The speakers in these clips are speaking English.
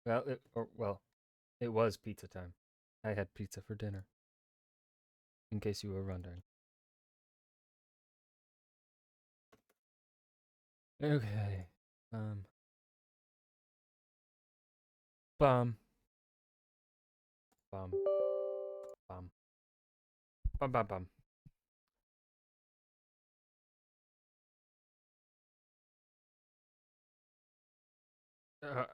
Well, it was pizza time. I had pizza for dinner. In case you were wondering. Okay. Um. Bum. Bum. Bum. Bum. Bum. Bum. Uh,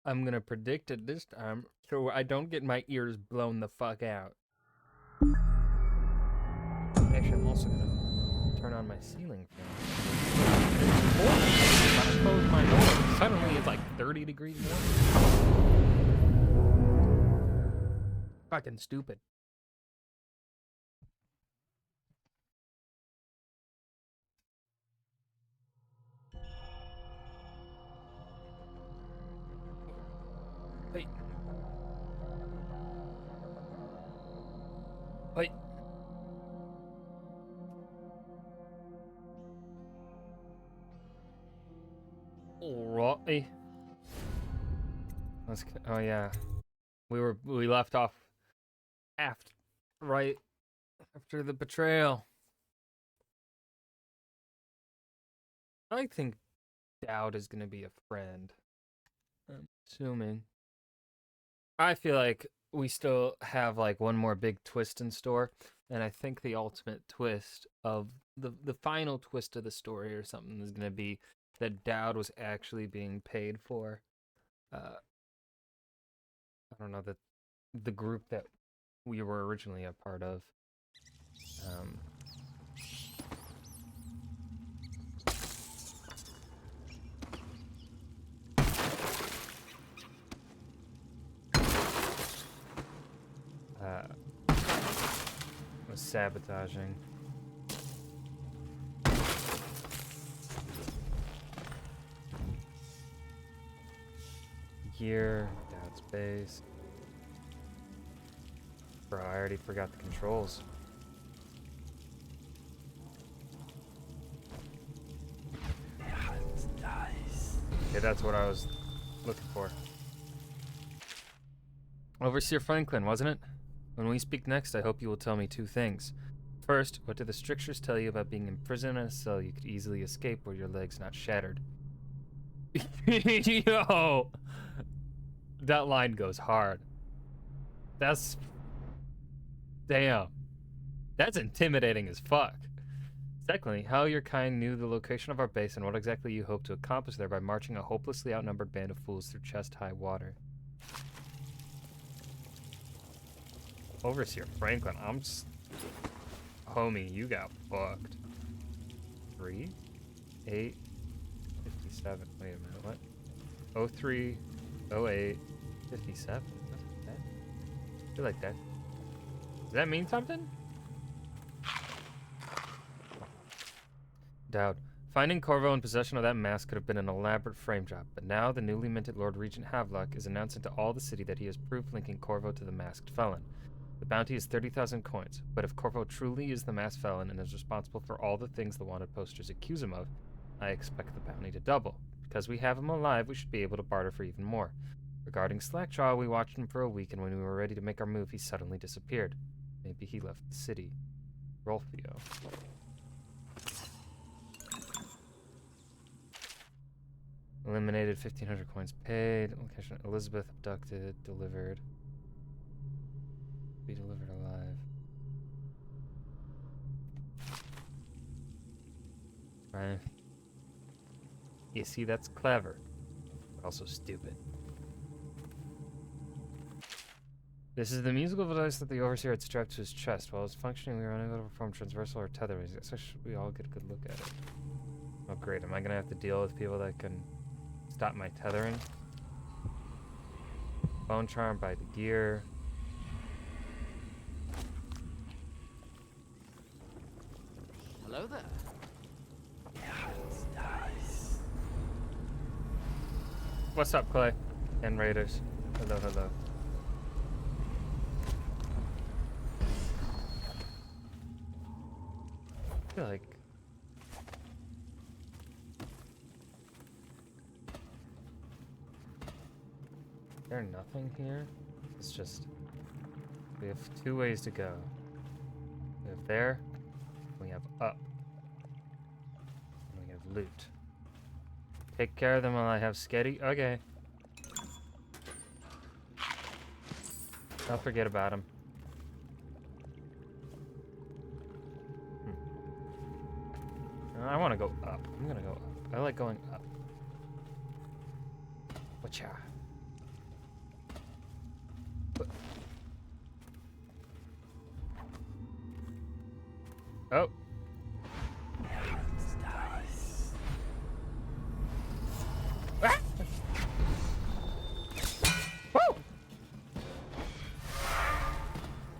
I'm gonna predict it this time, so I don't get my ears blown the fuck out. Actually, I'm also gonna turn on my ceiling fan. It's cold. When I close my door, suddenly it's like 30 degrees warmer. Fucking stupid. Hey. Hey. Alright. Oh yeah. We left off after right after the betrayal. I think Dowd is gonna be a friend. I'm assuming. I feel like we still have like one more big twist in store, and I think the ultimate twist of the final twist of the story or something is gonna be that Dowd was actually being paid for. I don't know, that the group that we were originally a part of. Um, was sabotaging. Gear, Dowd's base. Bro, I already forgot the controls. Nice. Okay, that's what I was looking for. Overseer Franklin, wasn't it? When we speak next, I hope you will tell me two things. First, what do the strictures tell you about being imprisoned in a cell you could easily escape where your leg's not shattered? Yo! That line goes hard. That's... Damn. That's intimidating as fuck. Secondly, how your kind knew the location of our base and what exactly you hope to accomplish there by marching a hopelessly outnumbered band of fools through chest-high water. Overseer Franklin, homie, you got fucked. 3, 8, 57. Wait a minute, what? 03, 08, 57? That's that. I feel like that. Does that mean something? Dowd. Finding Corvo in possession of that mask could have been an elaborate frame job, but now the newly minted Lord Regent Havelock is announcing to all the city that he has proof linking Corvo to the masked felon. The bounty is 30,000 coins, but if Corvo truly is the masked felon and is responsible for all the things the wanted posters accuse him of, I expect the bounty to double. Because we have him alive, we should be able to barter for even more. Regarding Slackjaw, we watched him for a week, and when we were ready to make our move, he suddenly disappeared. Maybe he left the city. Rolfio. Eliminated, 1,500 coins paid. Location, Elizabeth abducted, delivered. Be delivered alive. Right. You see, that's clever, but also stupid. This is the musical device that the Overseer had strapped to his chest. While it's functioning, we were unable to perform transversal or tether. So should we all get a good look at it? Oh great, am I gonna have to deal with people that can stop my tethering? Bone charm by the gear. Hello there. Yeah, it's nice. What's up, Clay? And Raiders. Hello, hello. I feel like... There nothing here? It's just... We have 2 ways to go. We have there, we have up. And we have loot. Take care of them while I have Sketty. Okay. I'll forget about him. I want to go up. I'm gonna go up. I like going up. Whatcha? Oh. Ah! Woo!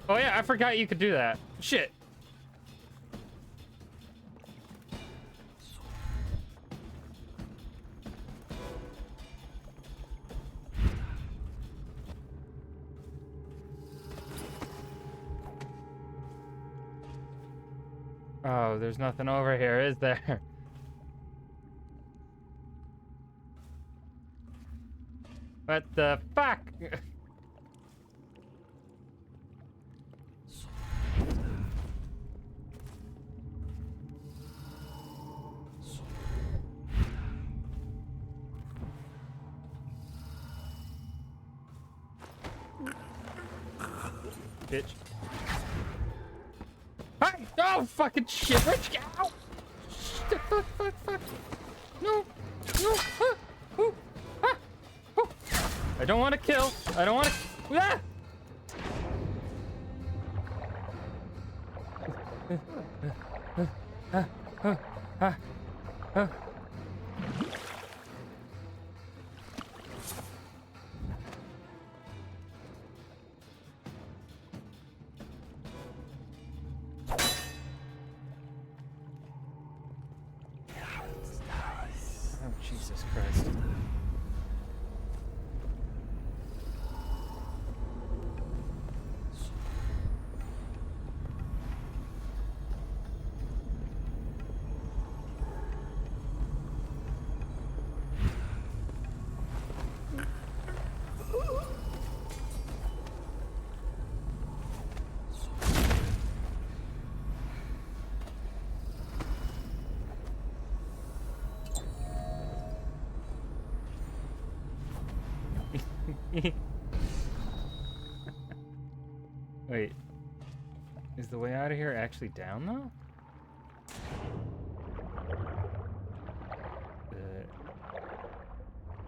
Oh yeah, I forgot you could do that. Shit. Oh, there's nothing over here, is there? What the fuck? Bitch. Hi! Oh, fucking shit! Rich! Ow! Shit, fuck! No! No! Ah! Ooh! Ah! Oh! I don't want to kill! I don't want to... Ah! Oh, Jesus Christ. Wait. Is the way out of here actually down, though?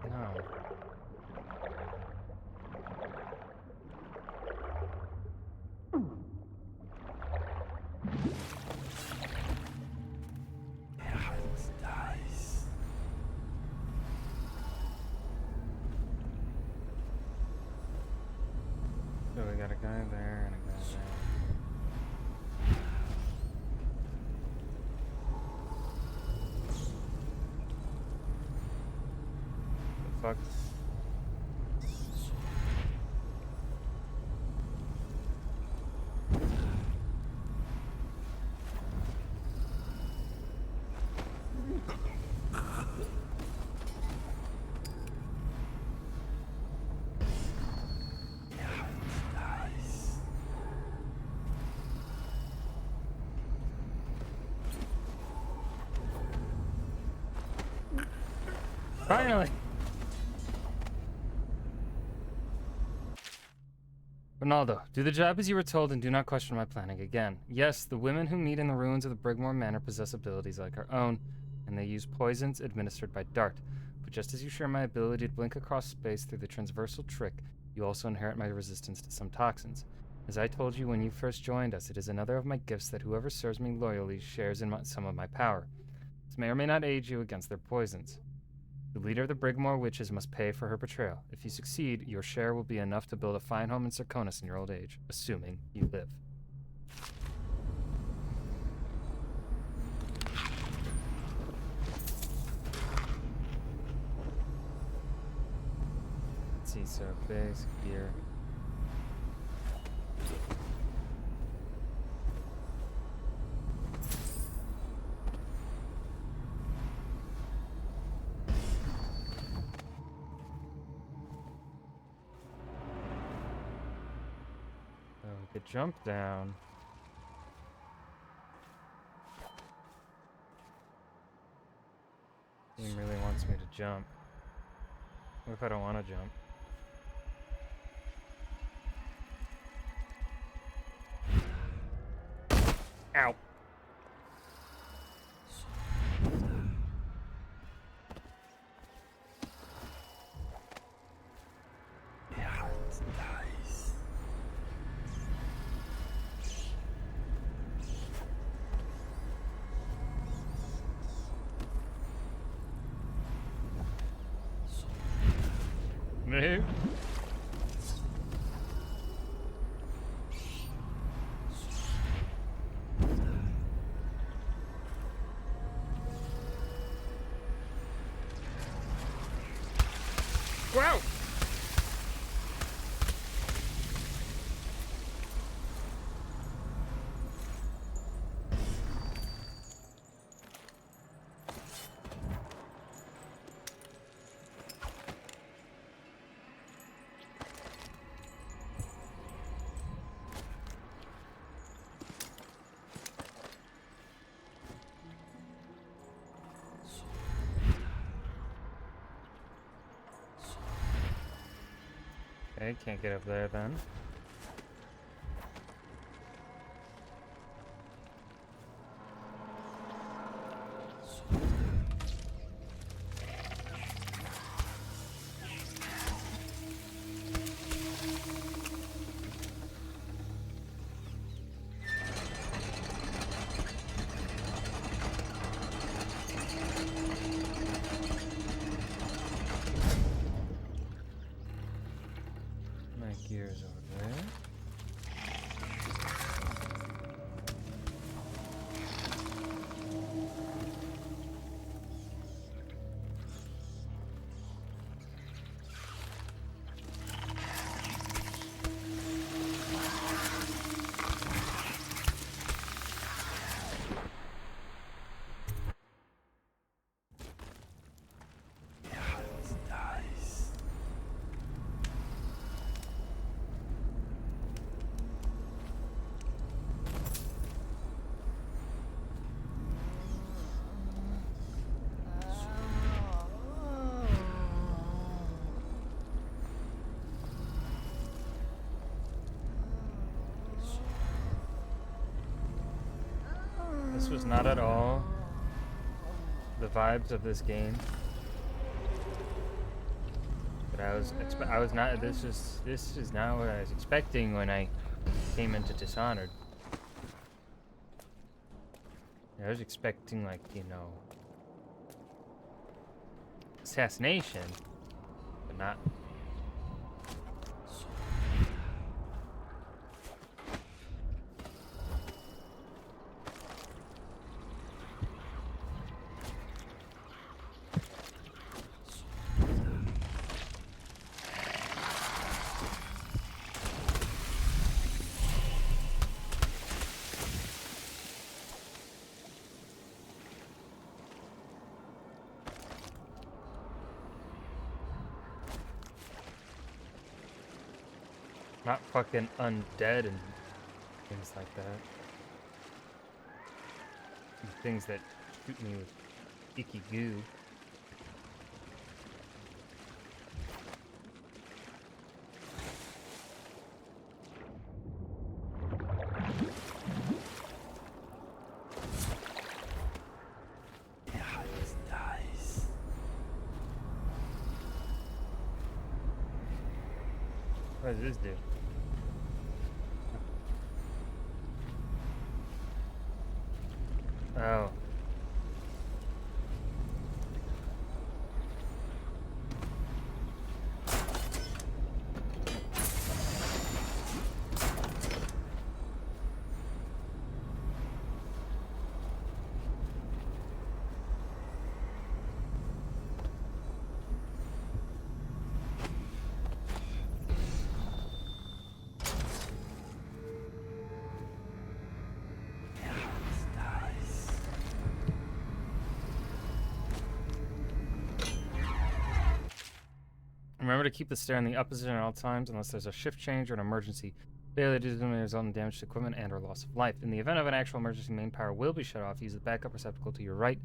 No. So we got a guy there and a guy there. The fuck? Finally! Ronaldo, do the job as you were told and do not question my planning again. Yes, the women who meet in the ruins of the Brigmore Manor possess abilities like our own, and they use poisons administered by Dart. But just as you share my ability to blink across space through the transversal trick, you also inherit my resistance to some toxins. As I told you when you first joined us, it is another of my gifts that whoever serves me loyally shares in some of my power. This may or may not aid you against their poisons. The leader of the Brigmore Witches must pay for her betrayal. If you succeed, your share will be enough to build a fine home in Serkonis in your old age, assuming you live. Let's see, so base, gear. could jump down. Game really wants me to jump. What if I don't want to jump? Ow! Yeah, it's nice. No. Wow! Okay, can't get up there then. My gear's over there. Yeah, it's nice. This was not at all the vibes of this game. But I was not. This is not what I was expecting when I came into Dishonored. I was expecting, like, you know, assassination, but not. Not fucking undead and things like that. And things that shoot me with icky goo. Yeah, it's nice. What does this do? Oh. Yeah, it's nice. Remember to keep the stair in the up position at all times unless there's a shift change or an emergency. Failure to do so may result in damage to equipment and or loss of life. In the event of an actual emergency, main power will be shut off. Use the backup receptacle to your right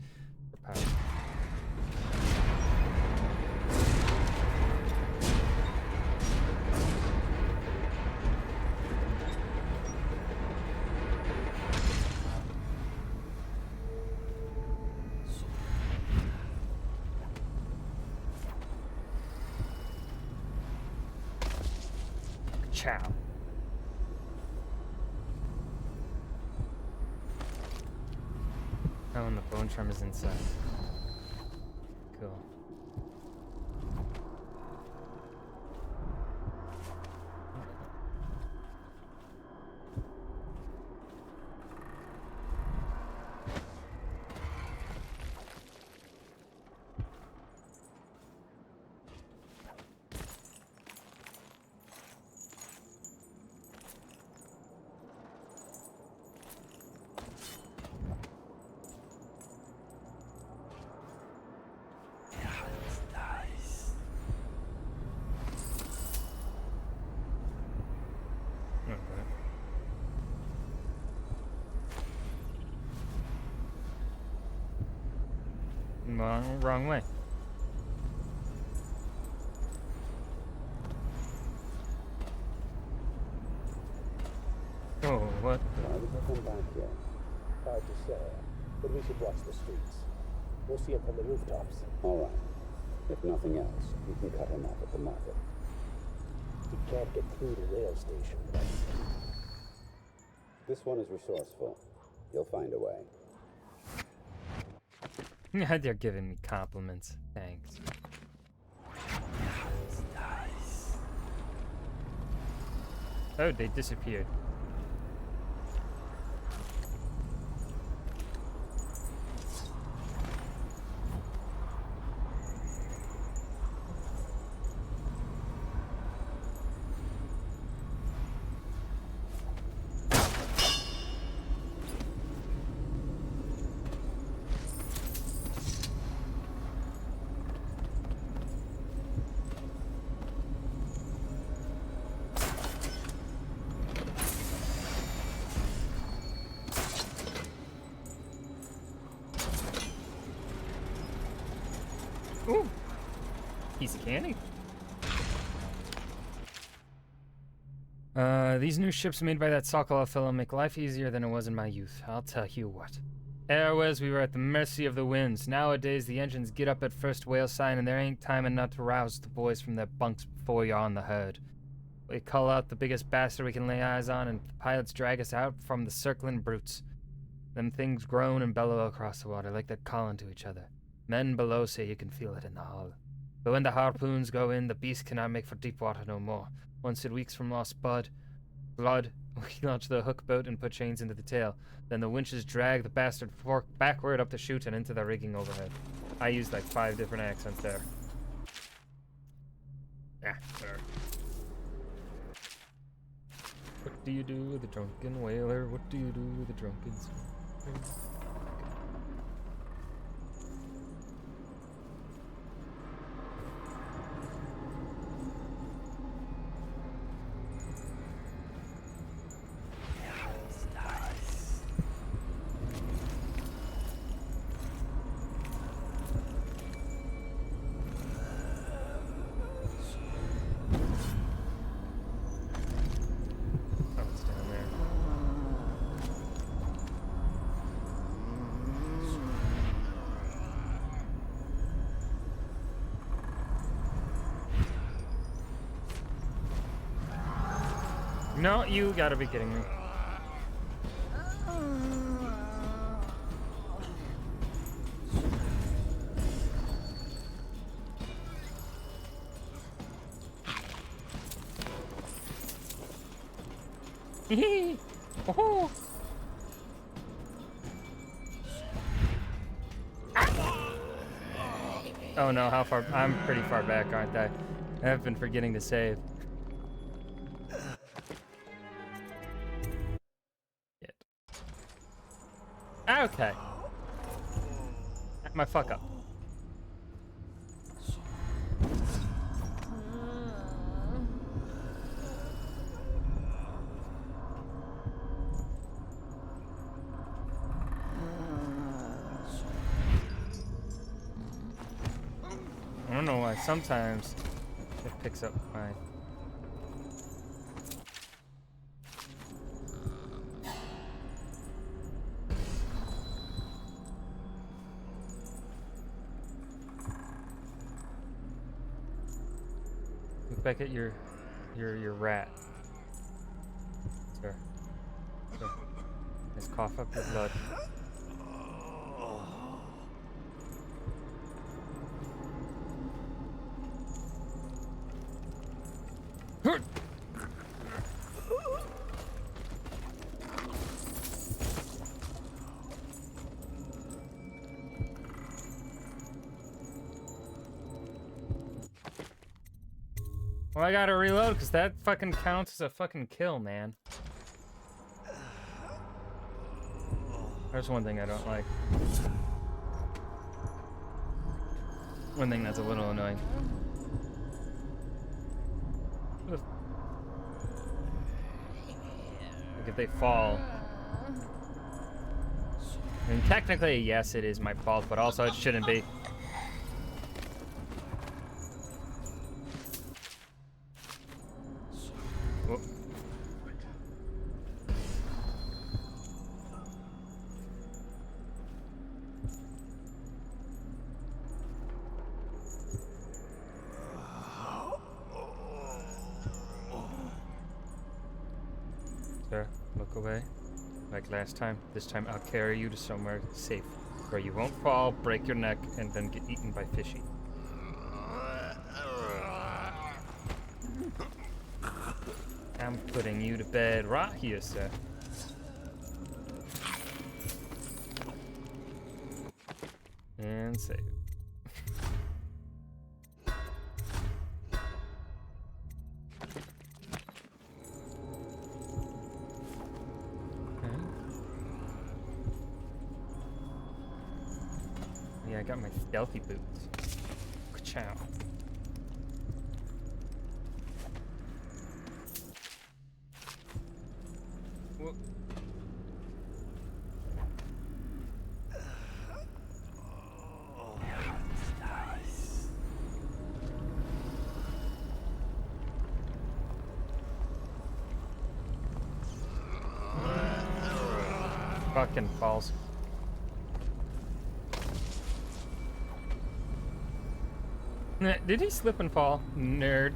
for power. Ciao. Oh, and the bone trim is inside. Cool. Wrong way. Oh, what? Why would they come back here? Hard to say, but we should watch the streets. We'll see him from the rooftops. All right. If nothing else, we can cut him off at the market. He can't get through the rail station. This one is resourceful. He'll find a way. They're giving me compliments. Thanks. Oh, they disappeared. Ooh, piece of candy. These new ships made by that Sokolov fellow make life easier than it was in my youth. I'll tell you what. Airways, we were at the mercy of the winds. Nowadays, the engines get up at first whale sign, and there ain't time enough to rouse the boys from their bunks before you're on the herd. We cull out the biggest bastard we can lay eyes on, and the pilots drag us out from the circling brutes. Them things groan and bellow across the water like they're calling to each other. Men below say you can feel it in the hull. But when the harpoons go in, the beast cannot make for deep water no more. Once it weeks from lost blood, we launch the hook boat and put chains into the tail. Then the winches drag the bastard fork backward up the chute and into the rigging overhead. I used like 5 different accents there. Yeah, sure. What do you do with a drunken whaler? What do you do with a drunken sailor? No, you gotta be kidding me. Hee oh. Oh no, how far? I'm pretty far back, aren't I? I've been forgetting to save. Okay. My fuck up. don't know why. Sometimes it picks up my... Look back at your rat. Sir. Sir. Just cough up your blood. Well, I gotta reload because that fucking counts as a fucking kill, man. There's one thing I don't like. One thing that's a little annoying. Like if they fall. I mean, technically, yes, it is my fault, but also it shouldn't be. Whoop. Sir, look away. Like last time, this time I'll carry you to somewhere safe, where you won't fall, break your neck, and then get eaten by fishy. I'm putting you to bed right here, sir. And save. Yeah, I got my stealthy boots. Ka-chow. Whoop. Fucking balls. Did he slip and fall? Nerd.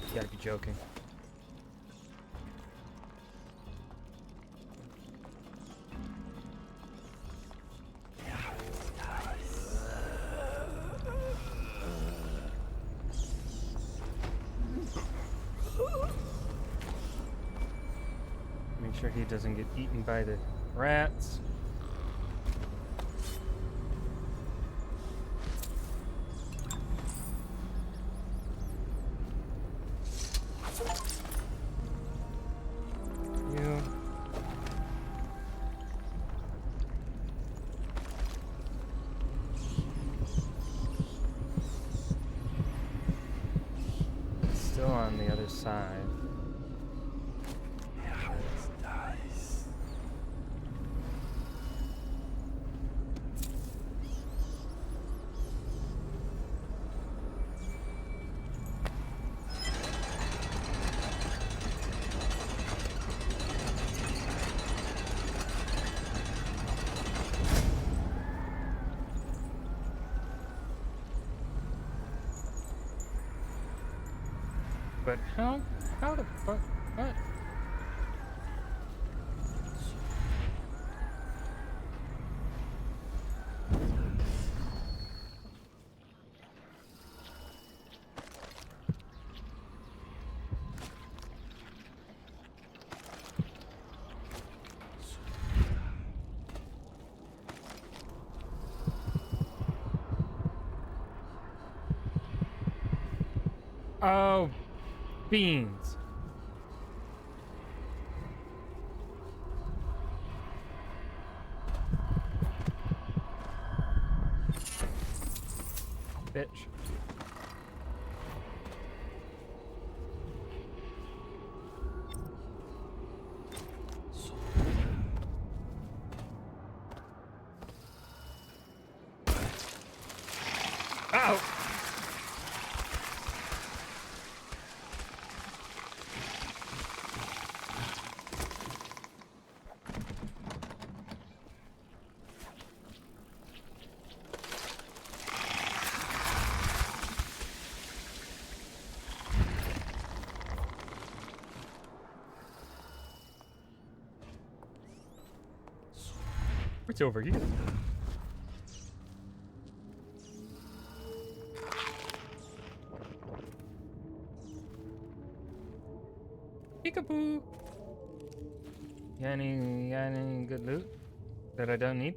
You gotta be joking. Make sure he doesn't get eaten by the rats. You. Still on the other side. But how the fuck, what? Oh, beans. Bitch. Ow! It's over here. Peekaboo. Got any good loot that I don't need?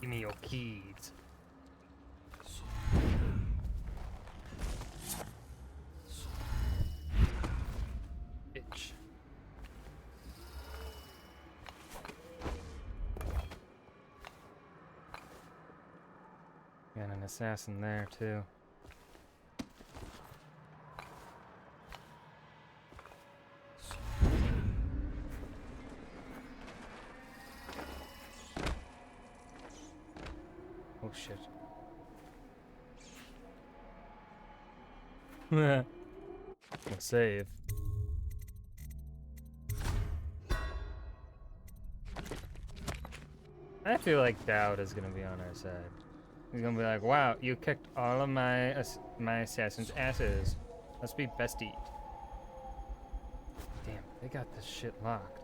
Give me your keys. Bitch. Got an assassin there too. Oh shit. I'll save. I feel like Dowd is gonna be on our side. He's gonna be like, wow, you kicked all of my assassin's asses. Let's be besties. Damn, they got this shit locked.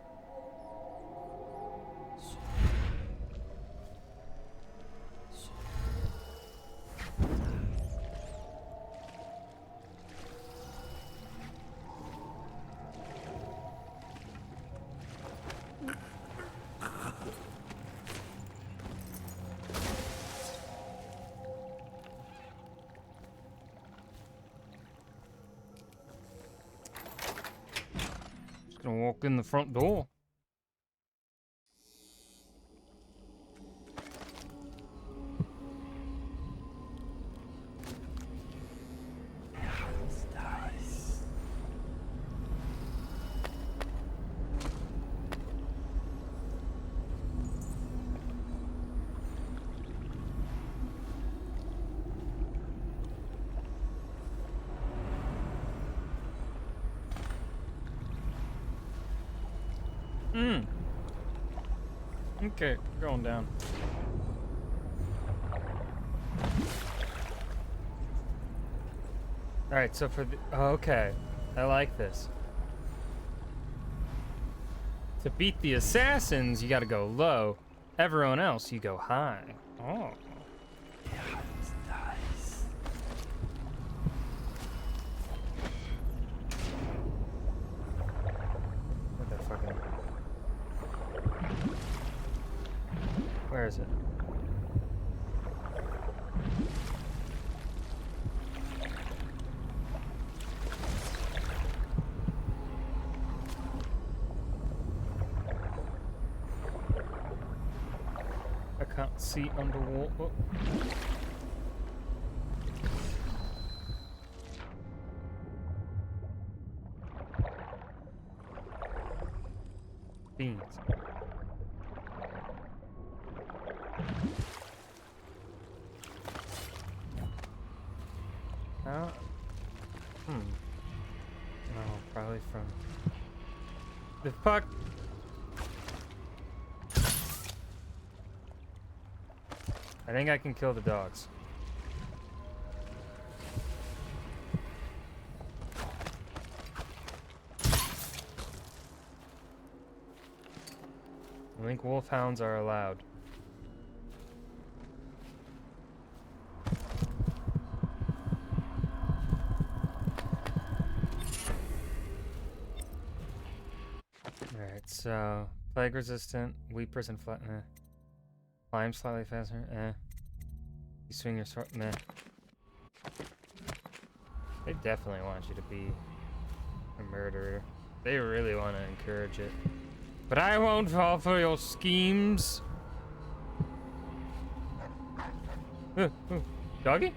Gonna walk in the front door. Nice. Okay, going down. Alright, so for the... okay, I like this. To beat the assassins, you gotta go low. Everyone else, you go high. Oh. Nice. What the fucking... Where is it? can't see underwater. Beans. Oh, probably from the fuck. I think I can kill the dogs. I think wolfhounds are allowed. Alright, so plague resistant, weepers and flat. Climb slightly faster. You swing your sword. Meh. They definitely want you to be a murderer. They really want to encourage it. But I won't fall for your schemes. Doggy?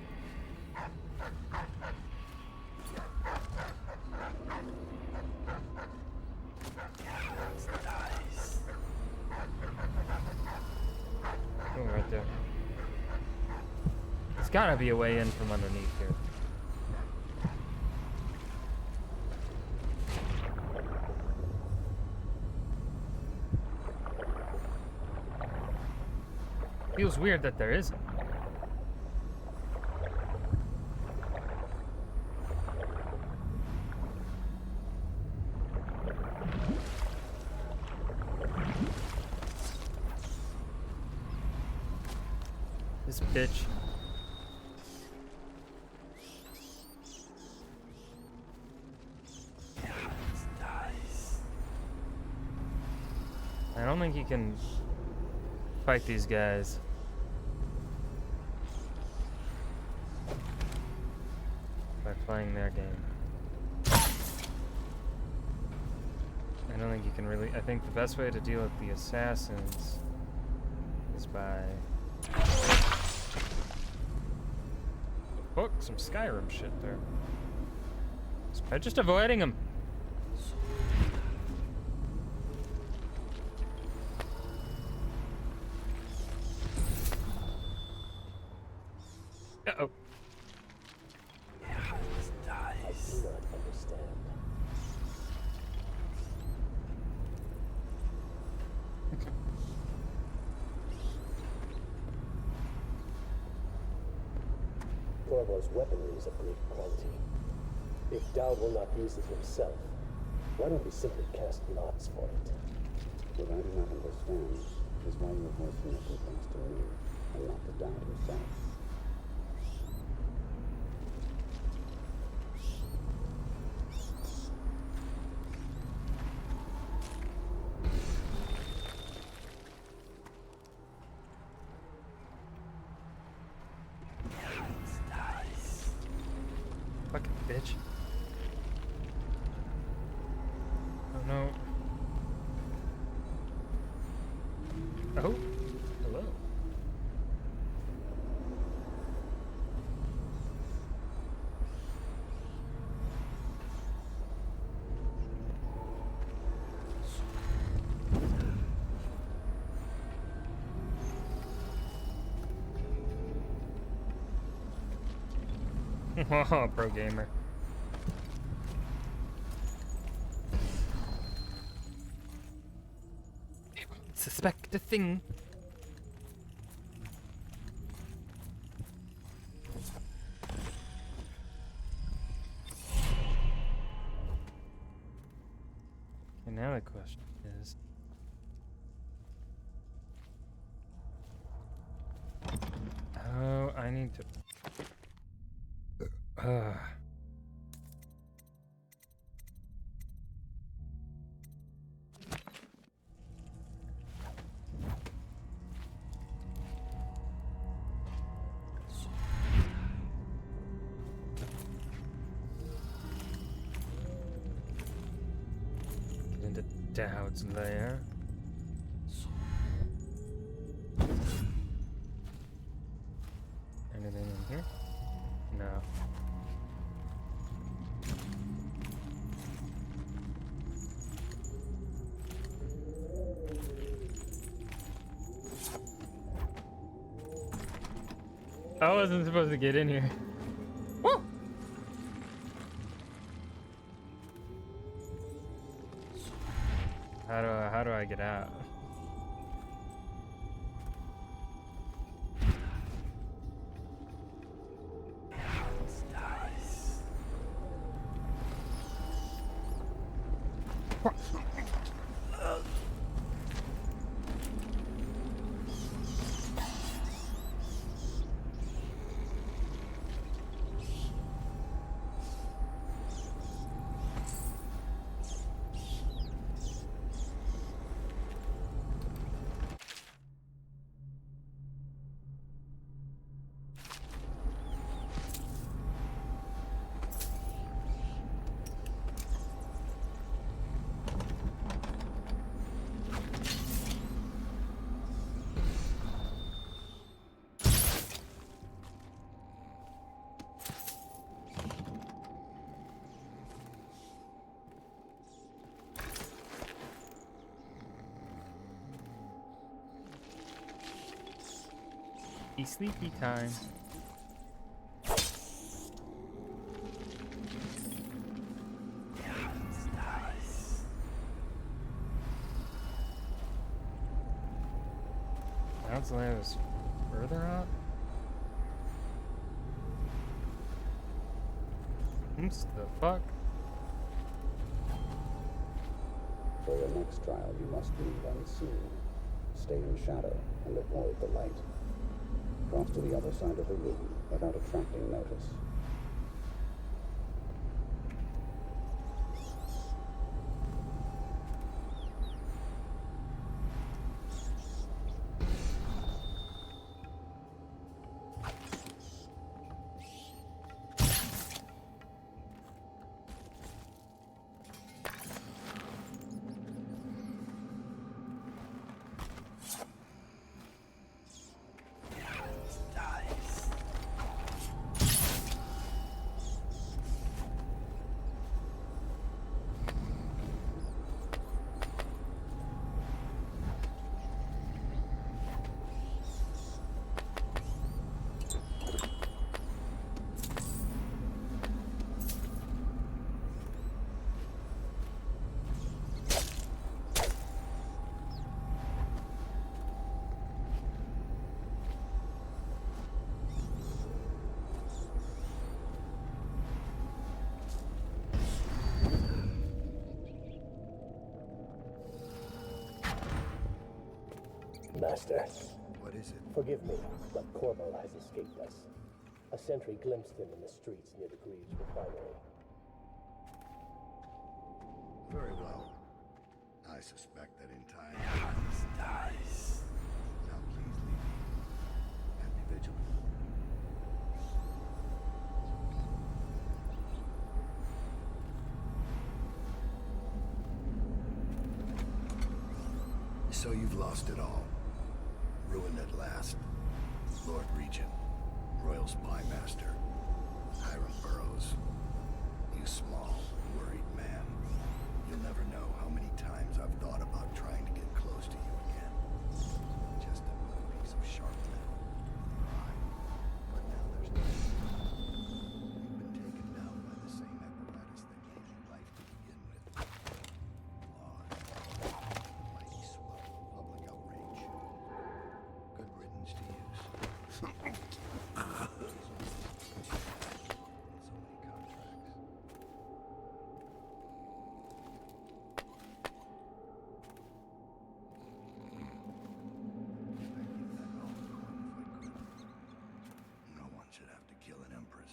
Oh, right there. There's gotta be a way in from underneath here. Feels weird that there isn't. This bitch. I don't think you can fight these guys. By playing their game. I don't think you can really. I think the best way to deal with the assassins is by. Book some Skyrim shit there. By just avoiding them. Uh-oh. I do not understand. Corvo's weaponry is of great quality. If Dowd will not use it himself, why don't we simply cast lots for it? What I do not understand is why you are voicing your complaints to me and not to Dowd himself. Fucking bitch. Oh no. Oh, hello. Oh, pro gamer. They won't suspect a thing. And now the question is, oh, I need to. Get into Dowd's lair. I wasn't supposed to get in here. Woo! How do I get out? Sleepy time. Sounds like it was further up. What the fuck? For your next trial, you must move unseen. Stay in shadow and avoid the light. Cross to the other side of the room without attracting notice. Master, What is it? forgive me, but Corvo has escaped us. A sentry glimpsed him in the streets near the Greaves refinery. Very well. I suspect that in time. Hans dies. Now please leave me. And be vigilant. So you've lost it all. Ruined at last. Lord Regent, Royal Spy Master, Hiram Burroughs. You small, worried man. You'll never know how many times I've thought about trying to get close to you again. Just to put a piece of sharp metal in your eye. But now there's no need. You've been taken down by the same apparatus that gave you life to begin with. Laws. A mighty swell of public outrage. Good riddance to use. So many contracts. No one should have to kill an empress.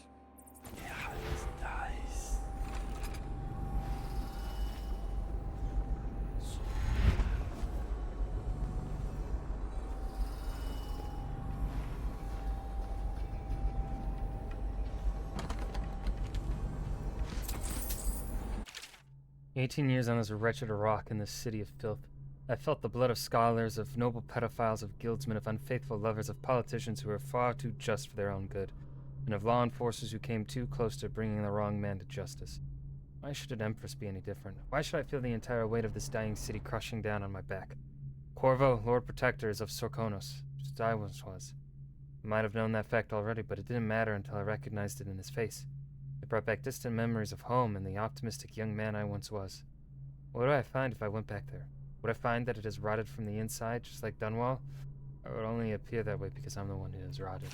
Hans dies. 18 years on this wretched rock in this city of filth. I felt the blood of scholars, of noble pedophiles, of guildsmen, of unfaithful lovers, of politicians who are far too just for their own good, and of law enforcers who came too close to bringing the wrong man to justice. Why should an empress be any different? Why should I feel the entire weight of this dying city crushing down on my back? Corvo, Lord Protector, is of Sorkonos, just as I once was. I might have known that fact already, but it didn't matter until I recognized it in his face. It brought back distant memories of home and the optimistic young man I once was. What would I find if I went back there? Would I find that it has rotted from the inside, just like Dunwall? Or would it only appear that way because I'm the one who has rotted?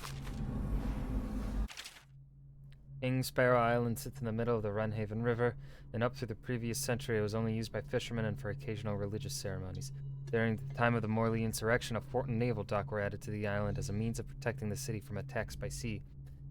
King Sparrow Island sits in the middle of the Runhaven River, and up through the previous century it was only used by fishermen and for occasional religious ceremonies. During the time of the Morley insurrection, a fort and naval dock were added to the island as a means of protecting the city from attacks by sea.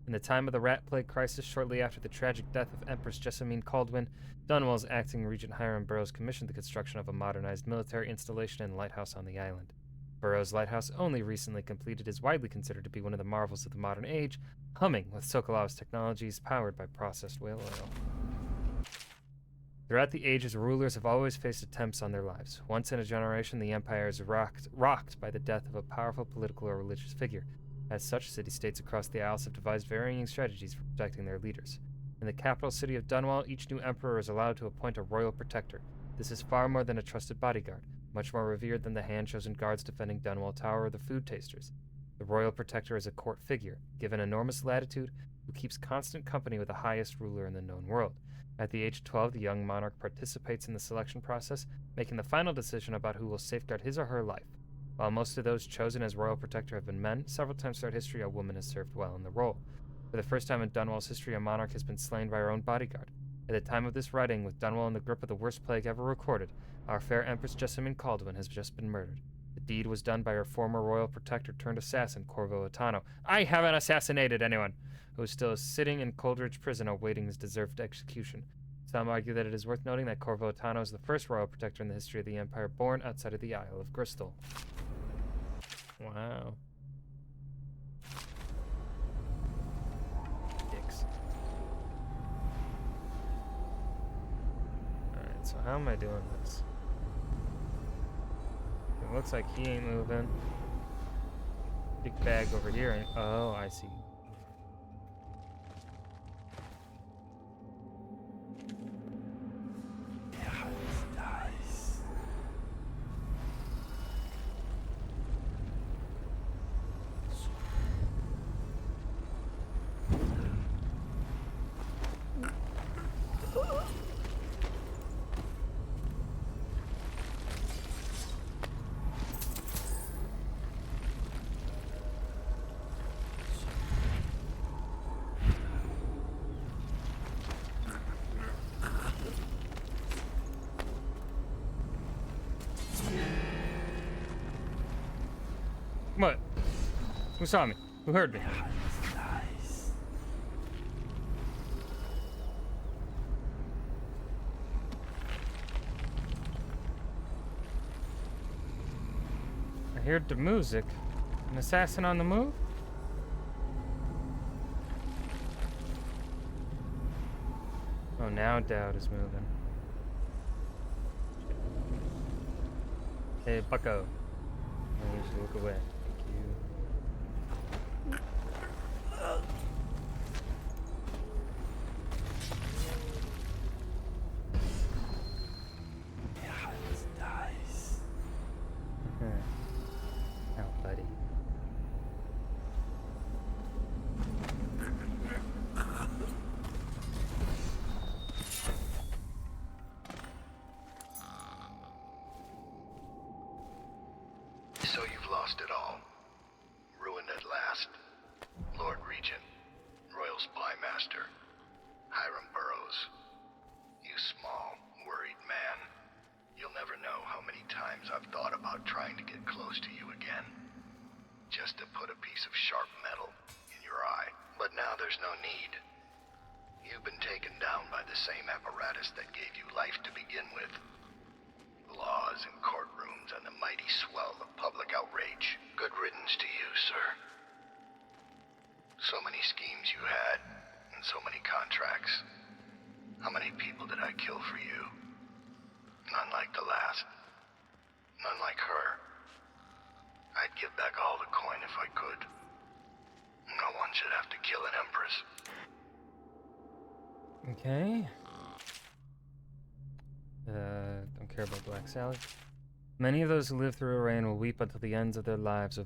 In the time of the Rat Plague crisis, shortly after the tragic death of Empress Jessamine Caldwin, Dunwall's acting Regent Hiram Burroughs commissioned the construction of a modernized military installation and lighthouse on the island. Burroughs' lighthouse, only recently completed, is widely considered to be one of the marvels of the modern age, humming with Sokolov's technologies powered by processed whale oil. Throughout the ages, rulers have always faced attempts on their lives. Once in a generation, the empire is rocked by the death of a powerful political or religious figure. As such, city-states across the Isles have devised varying strategies for protecting their leaders. In the capital city of Dunwall, each new emperor is allowed to appoint a royal protector. This is far more than a trusted bodyguard, much more revered than the hand-chosen guards defending Dunwall Tower or the food tasters. The royal protector is a court figure, given enormous latitude, who keeps constant company with the highest ruler in the known world. At the age of 12, the young monarch participates in the selection process, making the final decision about who will safeguard his or her life. While most of those chosen as royal protector have been men, several times throughout history a woman has served well in the role. For the first time in Dunwall's history, a monarch has been slain by her own bodyguard. At the time of this writing, with Dunwall in the grip of the worst plague ever recorded, our fair Empress Jessamine Caldwin has just been murdered. The deed was done by her former royal protector turned assassin, Corvo Attano. I haven't assassinated anyone! Who is still sitting in Coldridge Prison awaiting his deserved execution. Some argue that it is worth noting that Corvo Attano is the first royal protector in the history of the Empire born outside of the Isle of Bristol. Wow. Dicks. Alright, so how am I doing this? It looks like he ain't moving. Big bag over here ain't. Oh, I see. What? Who saw me? Who heard me? I heard the music. An assassin on the move? Oh, now Dowd is moving. Hey, bucko. I should look away. Thank you. Oh, buddy. So you've lost it all. Ruined at last. Lord Regent, Royal Spy Master, Hiram Burroughs. You small, worried man. You'll never know how many times I've thought about trying to get close to you again. Just to put a piece of sharp metal in your eye. But now there's no need. You've been taken down by the same apparatus that gave you life to begin with. Laws and courtrooms and the mighty swell of public outrage. Good riddance to you, sir. So many schemes you had, and so many contracts. How many people did I kill for you? None like the last. None like her. I'd give back all the coin if I could. No one should have to kill an empress. Okay. Don't care about black salad. Many of those who live through a reign will weep until the ends of their lives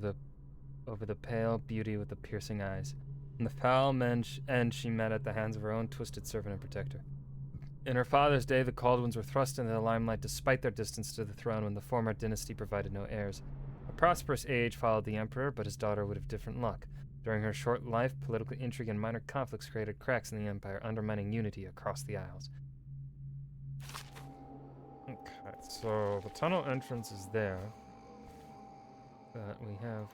over the pale beauty with the piercing eyes, and the foul end she met at the hands of her own twisted servant and protector. In her father's day, the Called Ones were thrust into the limelight despite their distance to the throne when the former dynasty provided no heirs. A prosperous age followed the emperor, but his daughter would have different luck. During her short life, political intrigue and minor conflicts created cracks in the empire, undermining unity across the Isles. Okay, so the tunnel entrance is there. But we have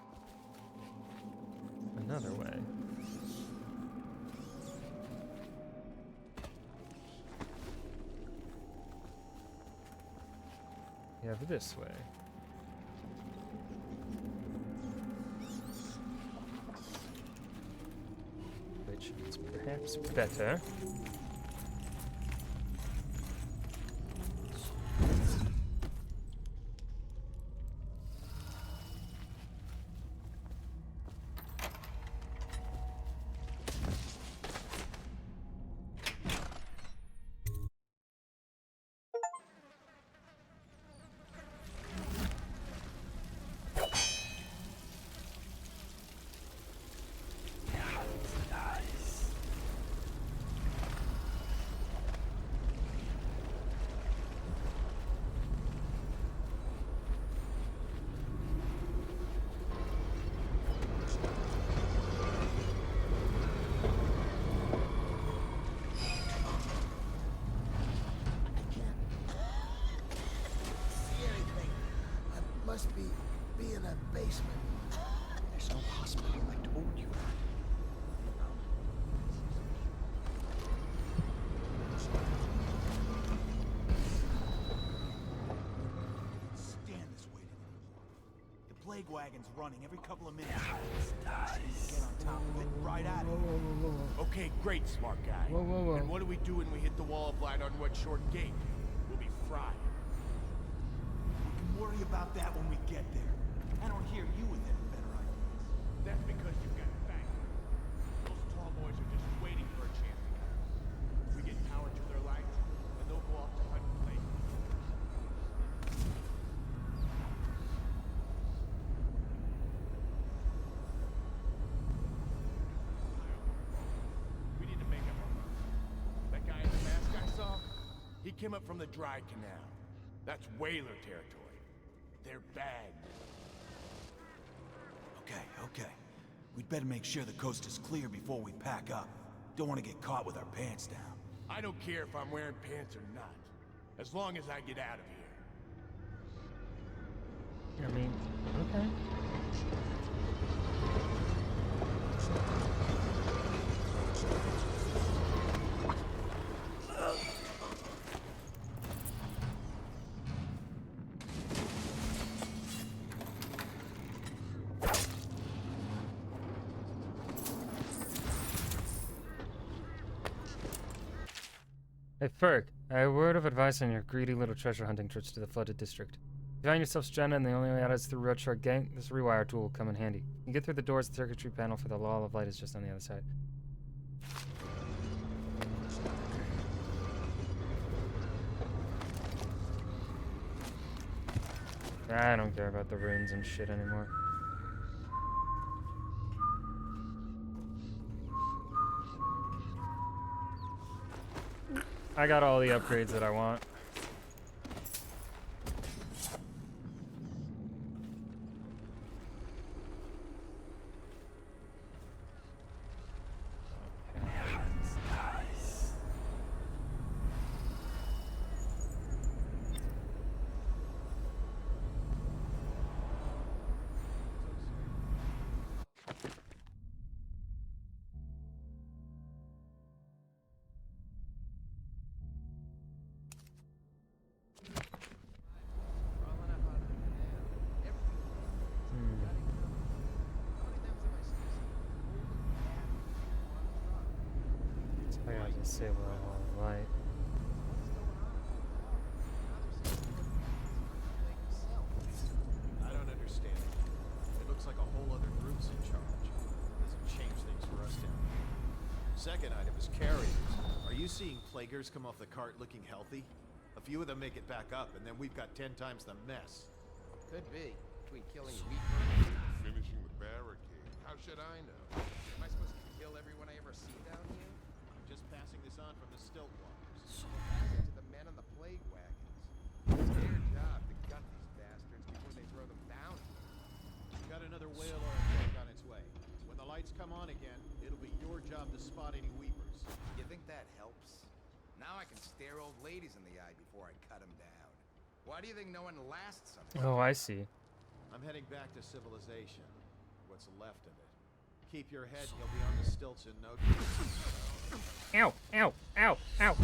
another way. We have this way. Which is perhaps better. Must be in a basement. There's no hospital, I told you. Stand this waiting anymore. The plague wagon's running every couple of minutes. Get on top of it, right at it. Okay, great, smart guy. Whoa. And what do we do when we hit the wall of light on what short gate? We'll be fried. We can worry about that when we get there. I don't hear you with any better ideas. That's because you've got back. Those tall boys are just waiting for a chance to cut us. If we get power to their lights, then they'll go off to hunt plague. We need to make up our mind. That guy in the mask I saw, he came up from the dry canal. That's whaler territory. They're bad. Okay. We'd better make sure the coast is clear before we pack up. Don't want to get caught with our pants down. I don't care if I'm wearing pants or not, as long as I get out of here. I mean, okay. Hey Ferg, I have a word of advice on your greedy little treasure hunting trips to the flooded district. If you find yourself stranded and the only way out is through Roadshore Gate, this rewire tool will come in handy. You can get through the doors, the circuitry panel for the wall of light is just on the other side. I don't care about the runes and shit anymore. I got all the upgrades that I want. I gotta disable that wall of light. I don't understand it. It looks like a whole other group's in charge. Doesn't change things for us down here. Second item is carriers. Are you seeing plaguers come off the cart looking healthy? A few of them make it back up, and then we've got 10 times the mess. Could be. Between killing Reapers and Finishing the barricade. How should I know? Am I supposed to kill everyone I ever see down here? I'm just passing this on from the stilt walkers. Pass it to the men on the plague wagons. It's their job to gut these bastards before they throw them down. Got another whale oil tank on its way. When the lights come on again, it'll be your job to spot any weepers. You think that helps? Now I can stare old ladies in the eye before I cut them down. Why do you think no one lasts on this? Oh, I see. I'm heading back to civilization. What's left of it. Keep your head, you'll be on the stilts in no time. Ow! Ow! Ow! Ow!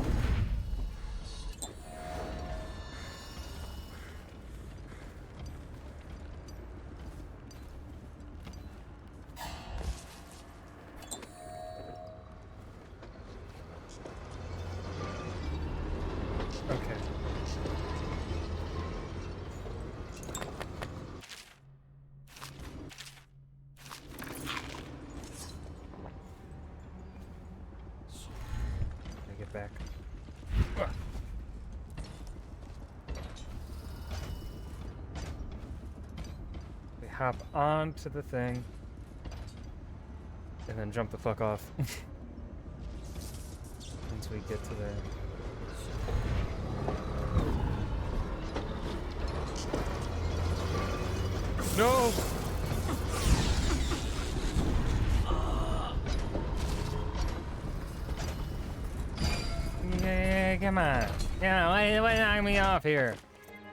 Okay. Let me get back. Ugh. We hop onto the thing and then jump the fuck off once we get to there. No! Yeah, come on. Yeah, why knock me off here?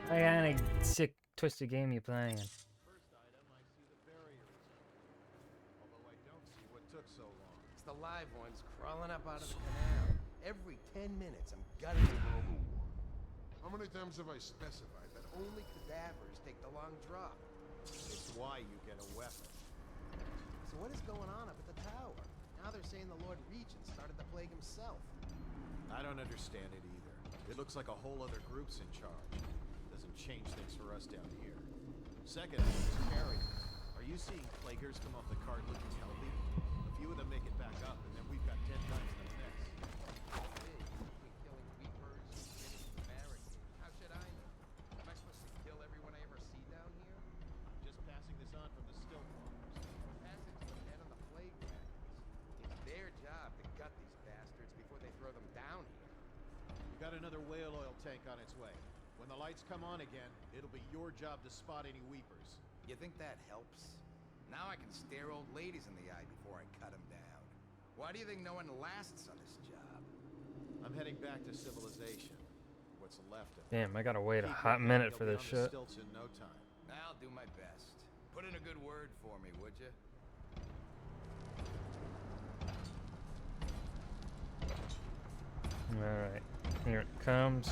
What kind of sick, twisted game you playing? First item, I see the barrier is open. Although I don't see what took so long. It's the live ones crawling up out of the canal. Every 10 minutes, I'm gutting another one. How many times have I specified that Only cadavers take the long drop. It's why you get a weapon. So what is going on up at the tower? Now they're saying the Lord Regent started the plague himself. I don't understand it either. It looks like a whole other group's in charge. Doesn't change things for us down here. Second item is carriers. Are you seeing plaguers come off the cart looking healthy? A few of them make it back up, and then we've got 10 times the mess. Between killing weepers and getting the barricade. How should I know? Am I supposed to kill everyone I ever see down here? I'm just passing this on from the stilt walkers. Pass it to the men on the plague wagons. It's their job to gut these bastards before they throw them down here. We got another whale oil tank on its way. When the lights come on again, it'll be your job to spot any weepers. You think that helps? Now I can stare old ladies in the eye before I cut them down. Why do you think no one lasts on this job? I'm heading back to civilization. What's left of it. Damn, I gotta wait a Keep hot your head, minute you'll for be this on the shit. stilts in no time. I'll do my best. Put in a good word for me, would you? Alright, here it comes.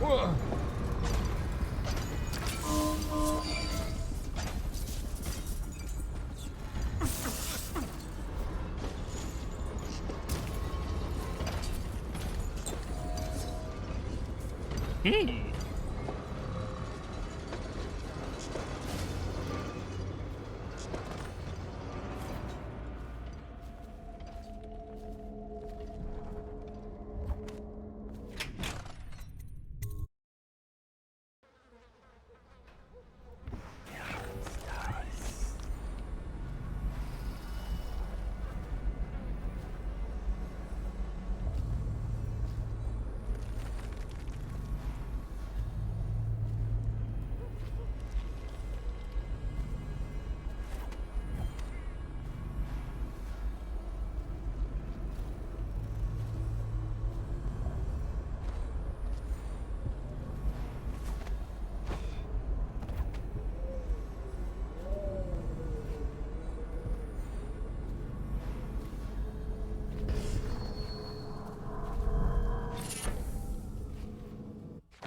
Whoa.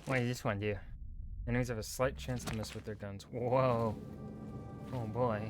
What does this one do? Enemies have a slight chance to miss with their guns. Whoa. Oh boy.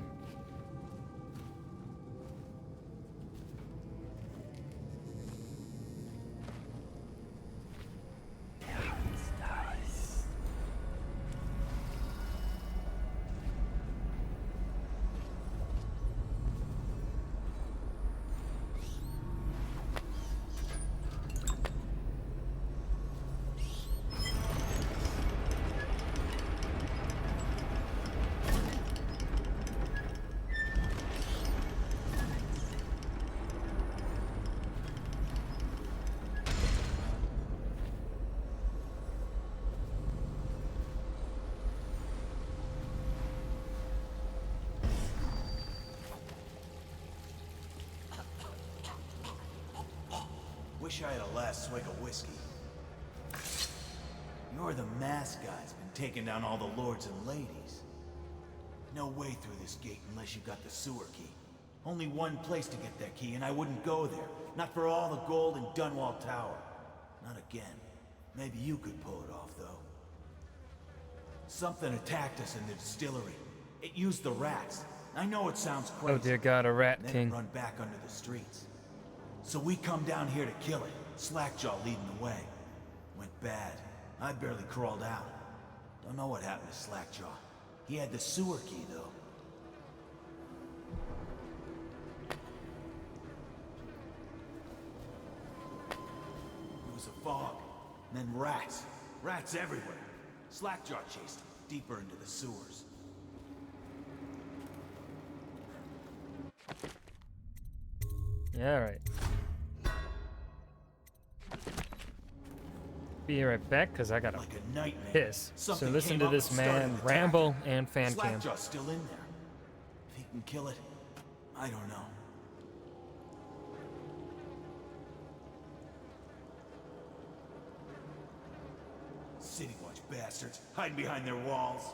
Wish I had a last swig of whiskey. You're the masked guy's been taking down all the lords and ladies. No way through this gate unless you got the sewer key. Only one place to get that key, and I wouldn't go there. Not for all the gold in Dunwall Tower. Not again. Maybe you could pull it off, though. Something attacked us in the distillery. It used the rats. I know it sounds crazy. Oh dear God, a rat Then king. it run back under the streets. So we come down here to kill it. Slackjaw leading the way. Went bad. I barely crawled out. Don't know what happened to Slackjaw. He had the sewer key, though. It was a fog. And then rats. Rats everywhere. Slackjaw chased him deeper into the sewers. Yeah, alright. Be right back, because I gotta Like a nightmare. piss. Something So listen came to up this and started man attacking. ramble and fan cam. Slackjaw's still in there. If he can kill it, I don't know. City Watch bastards, hiding behind their walls.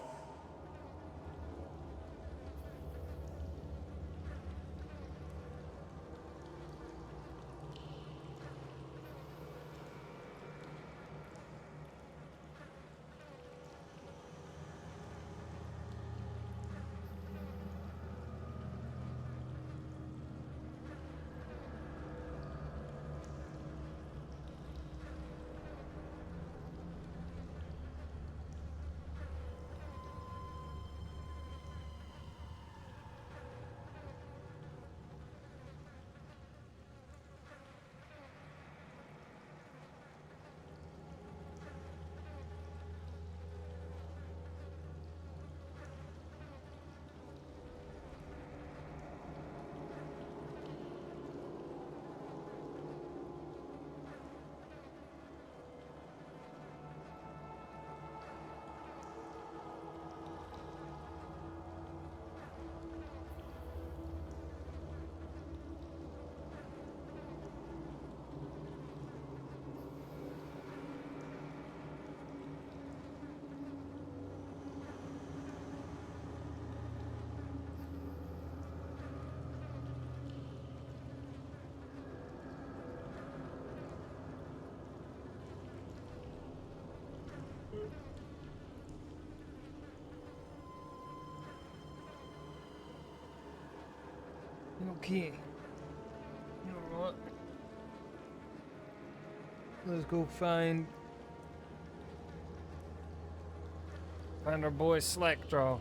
Okay. You know what? Let's go find our boy Slackjaw.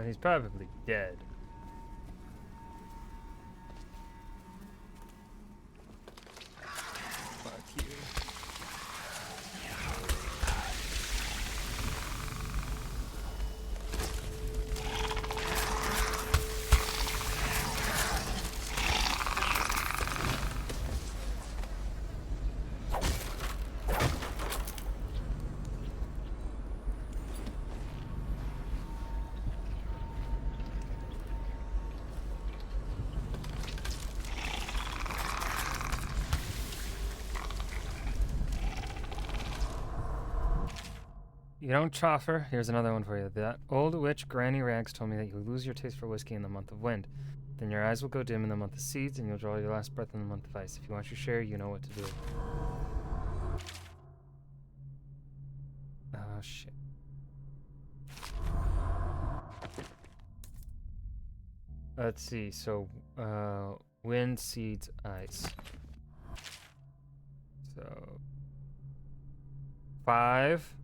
He's probably dead. Fuck you. You don't choffer. Here's another one for you. That old witch Granny Rags told me that you lose your taste for whiskey in the month of wind. Then your eyes will go dim in the month of seeds, and you'll draw your last breath in the month of ice. If you want your share, you know what to do. Oh, shit. Let's see. So, wind, seeds, ice. So, 5,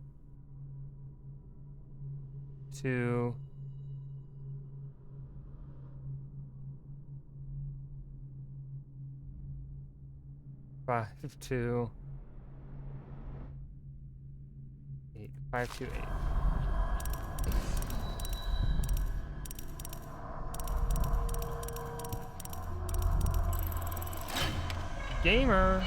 2, 5, 2, 8, 5, 2, 8. Gamer.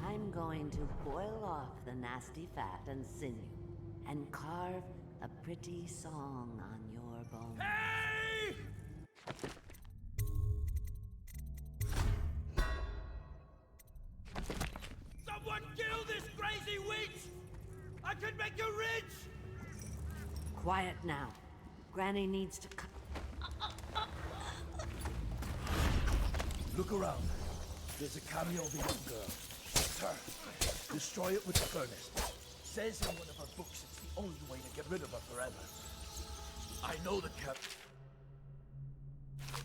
I'm going to boil off the nasty fat and sinew and carve a pretty song on your bones. Hey! Someone kill this crazy witch! I could make you rich! Quiet now. Granny needs to cut. Look around. There's a cameo of a young girl. It's her. Destroy it with the furnace. Says in one of her books it's the only way to get rid of her forever. I know the cap.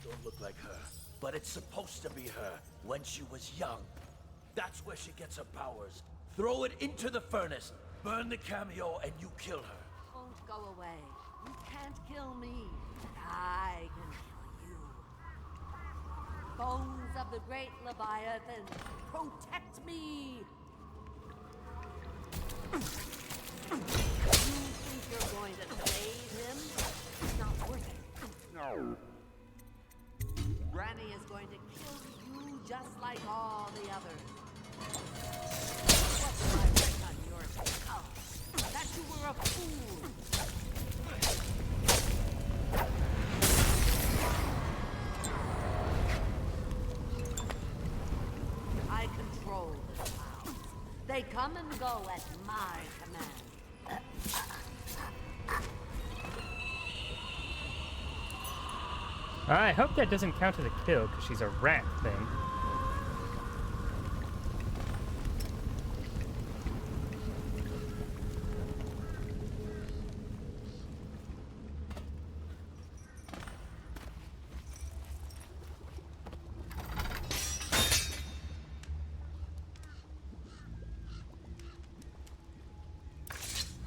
Don't look like her, but it's supposed to be her when she was young. That's where she gets her powers. Throw it into the furnace, burn the cameo, and you kill her. Don't go away. You can't kill me. I can kill you. Bones of the great Leviathan, protect me! You think you're going to save him? It's not worth it. No. Granny is going to kill you just like all the others. What's my right on your skull? That you were a fool! I control the clouds. They come and go at my command. I hope that doesn't count as a kill, because she's a rat thing.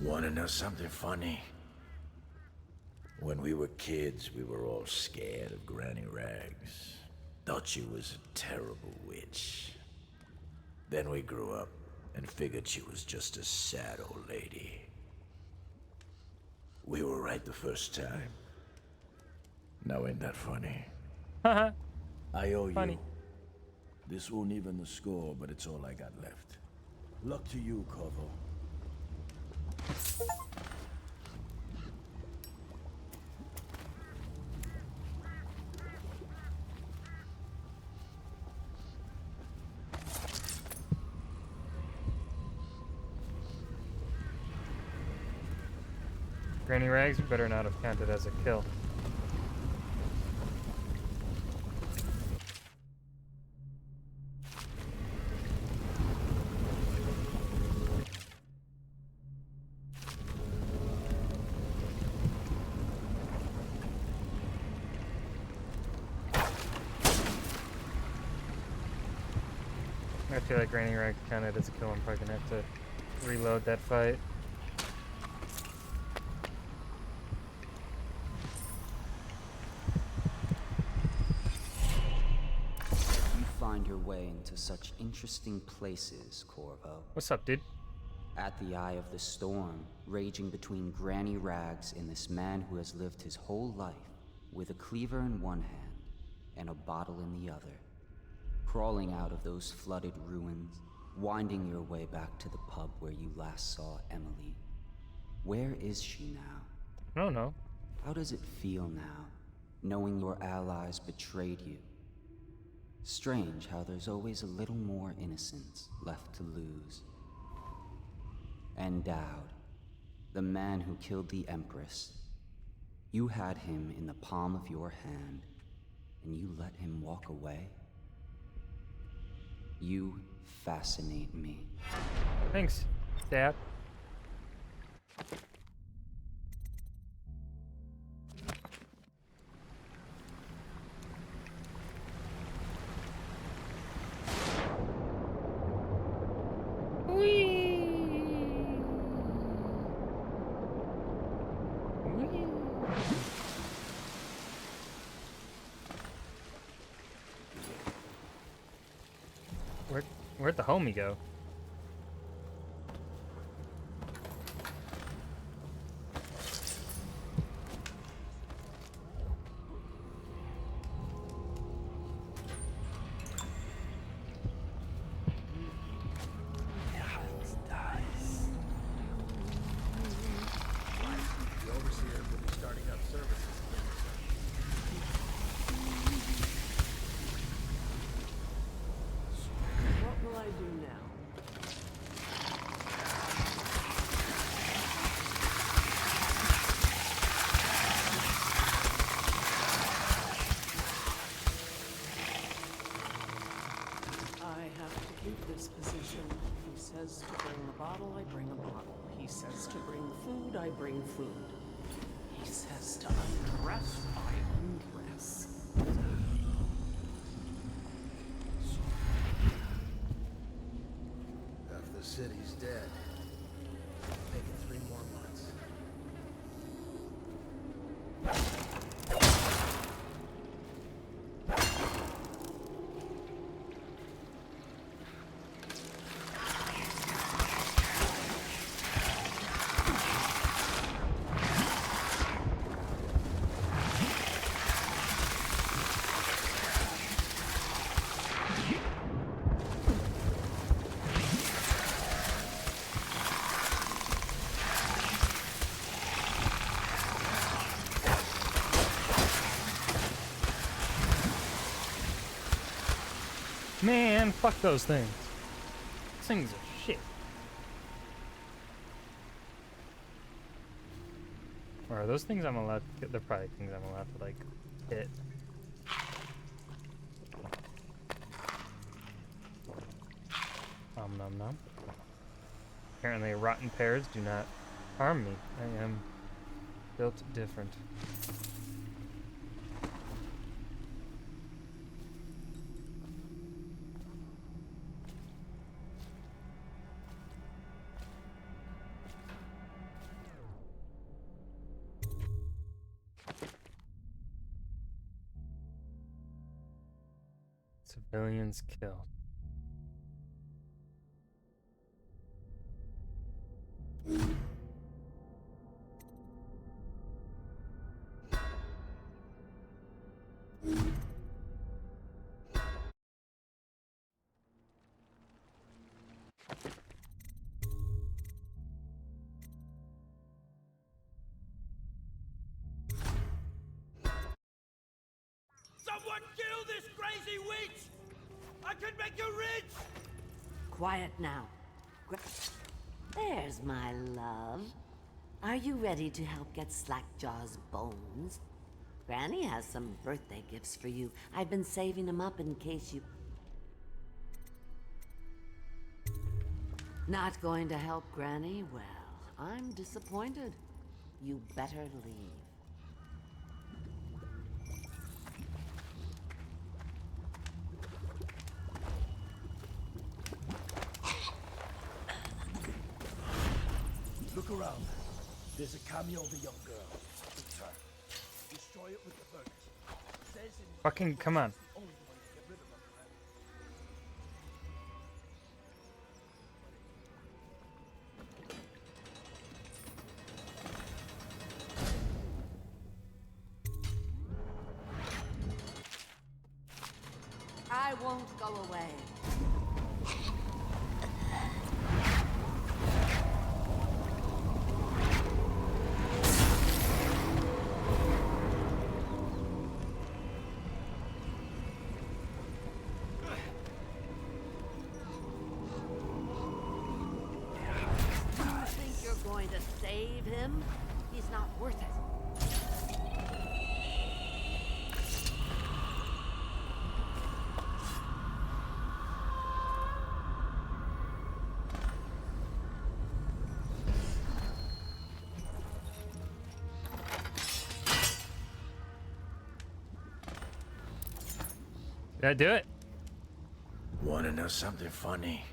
Wanna know something funny? When we were kids, we were all scared of Granny Rags. Thought she was a terrible witch. Then we grew up and figured she was just a sad old lady. We were right the first time. Now ain't that funny? Haha. I owe Funny. you. This won't even the score, but it's all I got left. Luck to you, Corvo. Granny Rags, you better not have counted as a kill. I feel like Granny Rags counted as a kill. I'm probably gonna have to reload that fight. You find your way into such interesting places, Corvo. What's up, dude? At the eye of the storm, raging between Granny Rags and this man who has lived his whole life with a cleaver in one hand and a bottle in the other. Crawling out of those flooded ruins, winding your way back to the pub where you last saw Emily. Where is she now? I don't know. How does it feel now, knowing your allies betrayed you? Strange how there's always a little more innocence left to lose. And Dowd, the man who killed the Empress. You had him in the palm of your hand, and you let him walk away? You fascinate me. Thanks, Dad. Where'd the homie go? The overseer will be starting up services again. What will I do now? I have to keep this position. He says to bring a bottle, I bring a bottle. He says to bring food, I bring food. He says to undress, I undress. Half the city's dead. Make it 3 more months. Man, fuck those things. Those things are shit. Or are those things I'm allowed to get? They're probably things I'm allowed to, like, hit. Nom nom. Apparently rotten pears do not harm me. I am built different. Civilians killed. Someone kill this crazy witch! I can make you rich! Quiet now. There's my love. Are you ready to help get Slackjaw's bones? Granny has some birthday gifts for you. I've been saving them up in case you... Not going to help Granny? Well, I'm disappointed. You better leave. Look around. There's a cameo of a young girl. It's her. Destroy it with the furnace. Says in Fucking come on. the only one to get rid of her forever. I won't go away. Going to save him? He's not worth it. Did I do it? Wanna know something funny?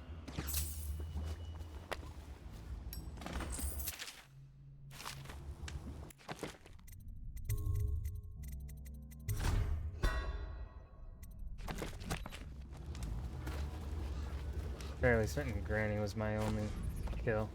Fairly certain Granny was my only kill.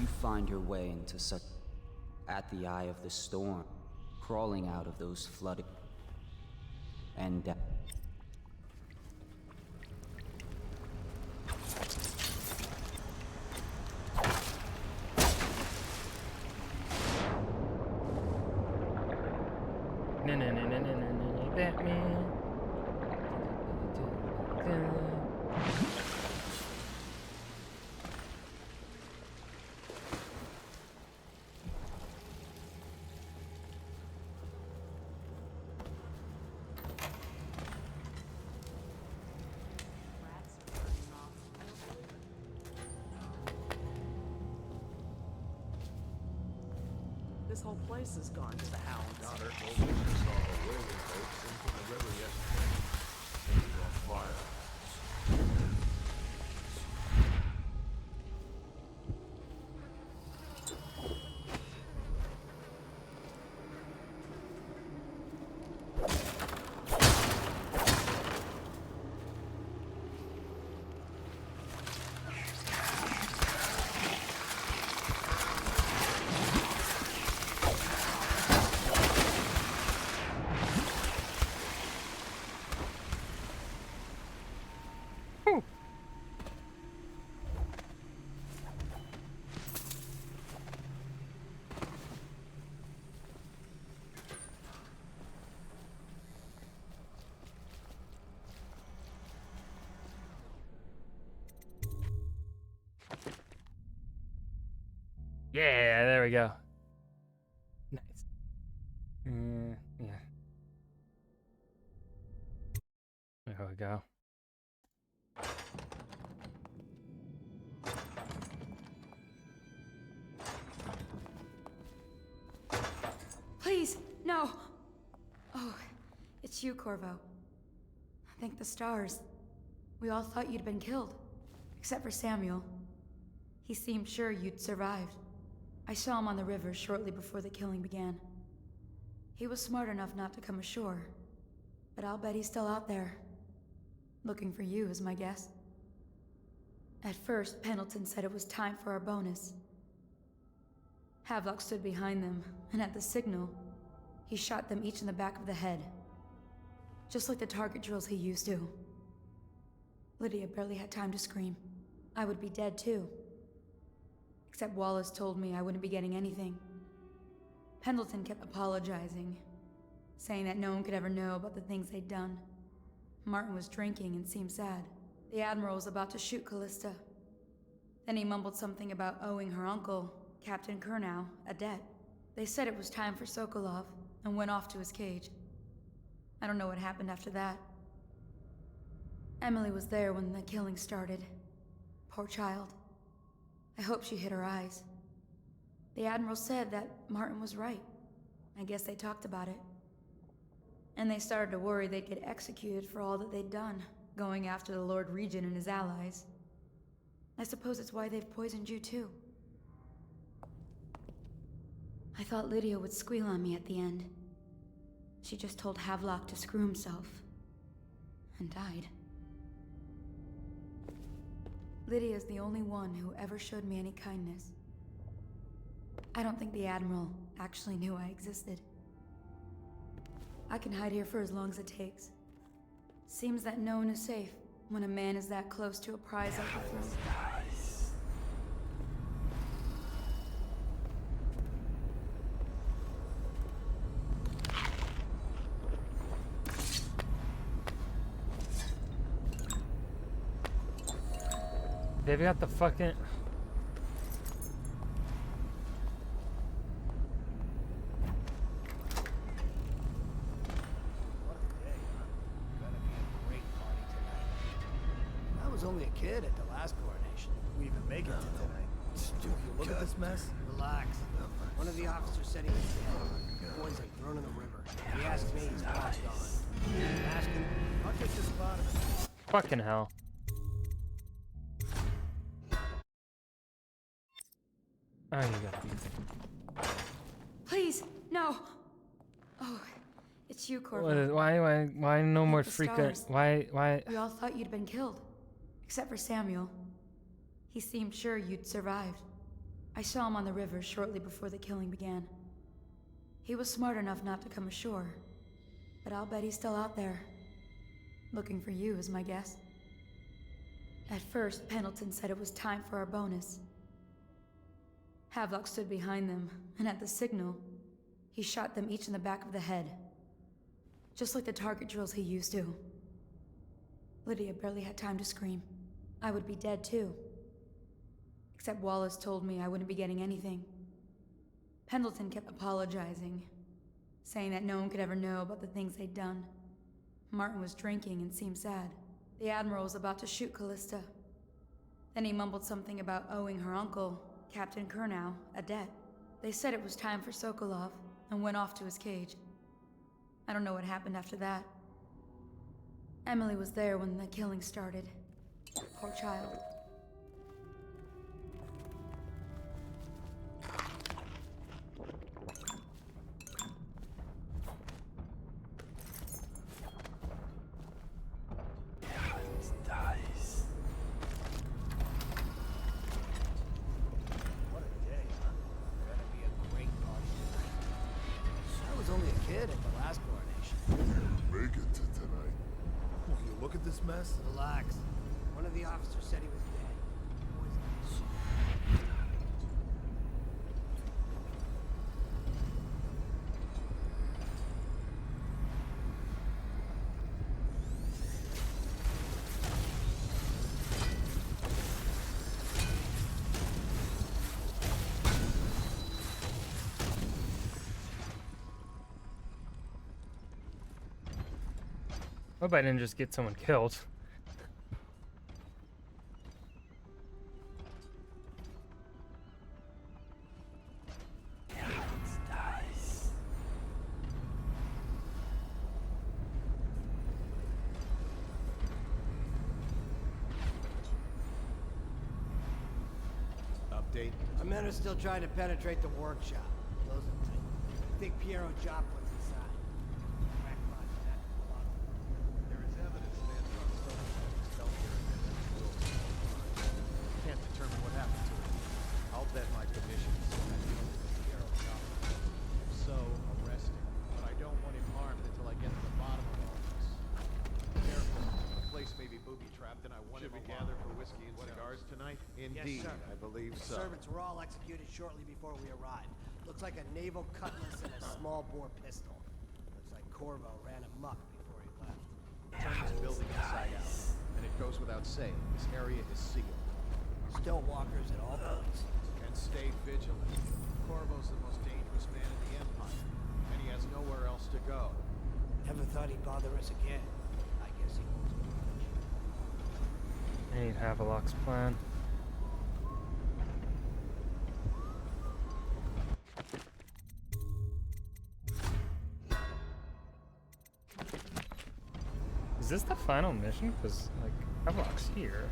You find your way into such... at the eye of the storm, crawling out of those flooded... and... Batman. This whole place has gone to the hounds. Goddard told me she saw a whaling boat sink in the river yesterday. It was on fire. Yeah, there we go. Nice. Yeah. There we go. Please, no. Oh, it's you, Corvo. Thank the stars. We all thought you'd been killed, except for Samuel. He seemed sure you'd survived. I saw him on the river shortly before the killing began. He was smart enough not to come ashore, but I'll bet he's still out there. Looking for you is my guess. At first, Pendleton said it was time for our bonus. Havelock stood behind them, and at the signal, he shot them each in the back of the head. just like the target drills he used to. Lydia barely had time to scream. I would be dead too. Except Wallace told me I wouldn't be getting anything. Pendleton kept apologizing, saying that no one could ever know about the things they'd done. Martin was drinking and seemed sad. The Admiral was about to shoot Callista. Then he mumbled something about owing her uncle, Captain Kurnow, a debt. They said it was time for Sokolov, and went off to his cage. I don't know what happened after that. Emily was there when the killing started. Poor child. I hope she hid her eyes. The Admiral said that Martin was right. I guess they talked about it. And they started to worry they'd get executed for all that they'd done, going after the Lord Regent and his allies. I suppose it's why they've poisoned you too. I thought Lydia would squeal on me at the end. She just told Havelock to screw himself. And died. Lydia's the only one who ever showed me any kindness. I don't think the Admiral actually knew I existed. I can hide here for as long as it takes. Seems that no one is safe when a man is that close to a prize like the throne. They've got the fucking... I was only a kid at the last coronation. We even make it to tonight. Dude, you look at this mess? Relax. One of the officers said he was dead. Poison thrown in the river. He asked me, he's passed on. Ask him. I'll get to the bottom of it. Fucking hell. Oh, you got it. Please, no! Oh, it's you, Corvo. Why no more The frequent... stars. Why... We all thought you'd been killed. Except for Samuel. He seemed sure you'd survived. I saw him on the river shortly before the killing began. He was smart enough not to come ashore. But I'll bet he's still out there. Looking for you, is my guess. At first, Pendleton said it was time for our bonus. Havelock stood behind them, and at the signal, he shot them each in the back of the head. Just like the target drills he used to. Lydia barely had time to scream. I would be dead too. Except Wallace told me I wouldn't be getting anything. Pendleton kept apologizing, saying that no one could ever know about the things they'd done. Martin was drinking and seemed sad. The Admiral was about to shoot Callista. Then he mumbled something about owing her uncle, Captain Kurnow, a debt. They said it was time for Sokolov, and went off to his cage. I don't know what happened after that. Emily was there when the killing started. Poor child. Mess? Relax. One of the officers said he was dead. Poison. Hope I didn't just get someone killed. Update. Our men are still trying to penetrate the workshop. Close it tight. I think Piero Joplin's inside. Crackpot at the bottom. There is evidence that Sokolov fell here and can't determine what happened to him. I'll bet my commissions that he was Piero Joplin. So, arrest him. But I don't want him harmed until I get to the bottom of all this. Captain, I want him gather for whiskey and cigars tonight? Indeed, sir. I believe so. Servants were all executed shortly before we arrived. Looks like a naval cutlass and a small bore pistol. Looks like Corvo ran amok before he left. Turn this building inside out. And it goes without saying, this area is sealed. Still walkers at all points. And stay vigilant. Corvo's the most dangerous man in the Empire, and he has nowhere else to go. Never thought he'd bother us again. I guess he won't. I need Havelock's plan. Is this the final mission? Because, like, Havelock's here.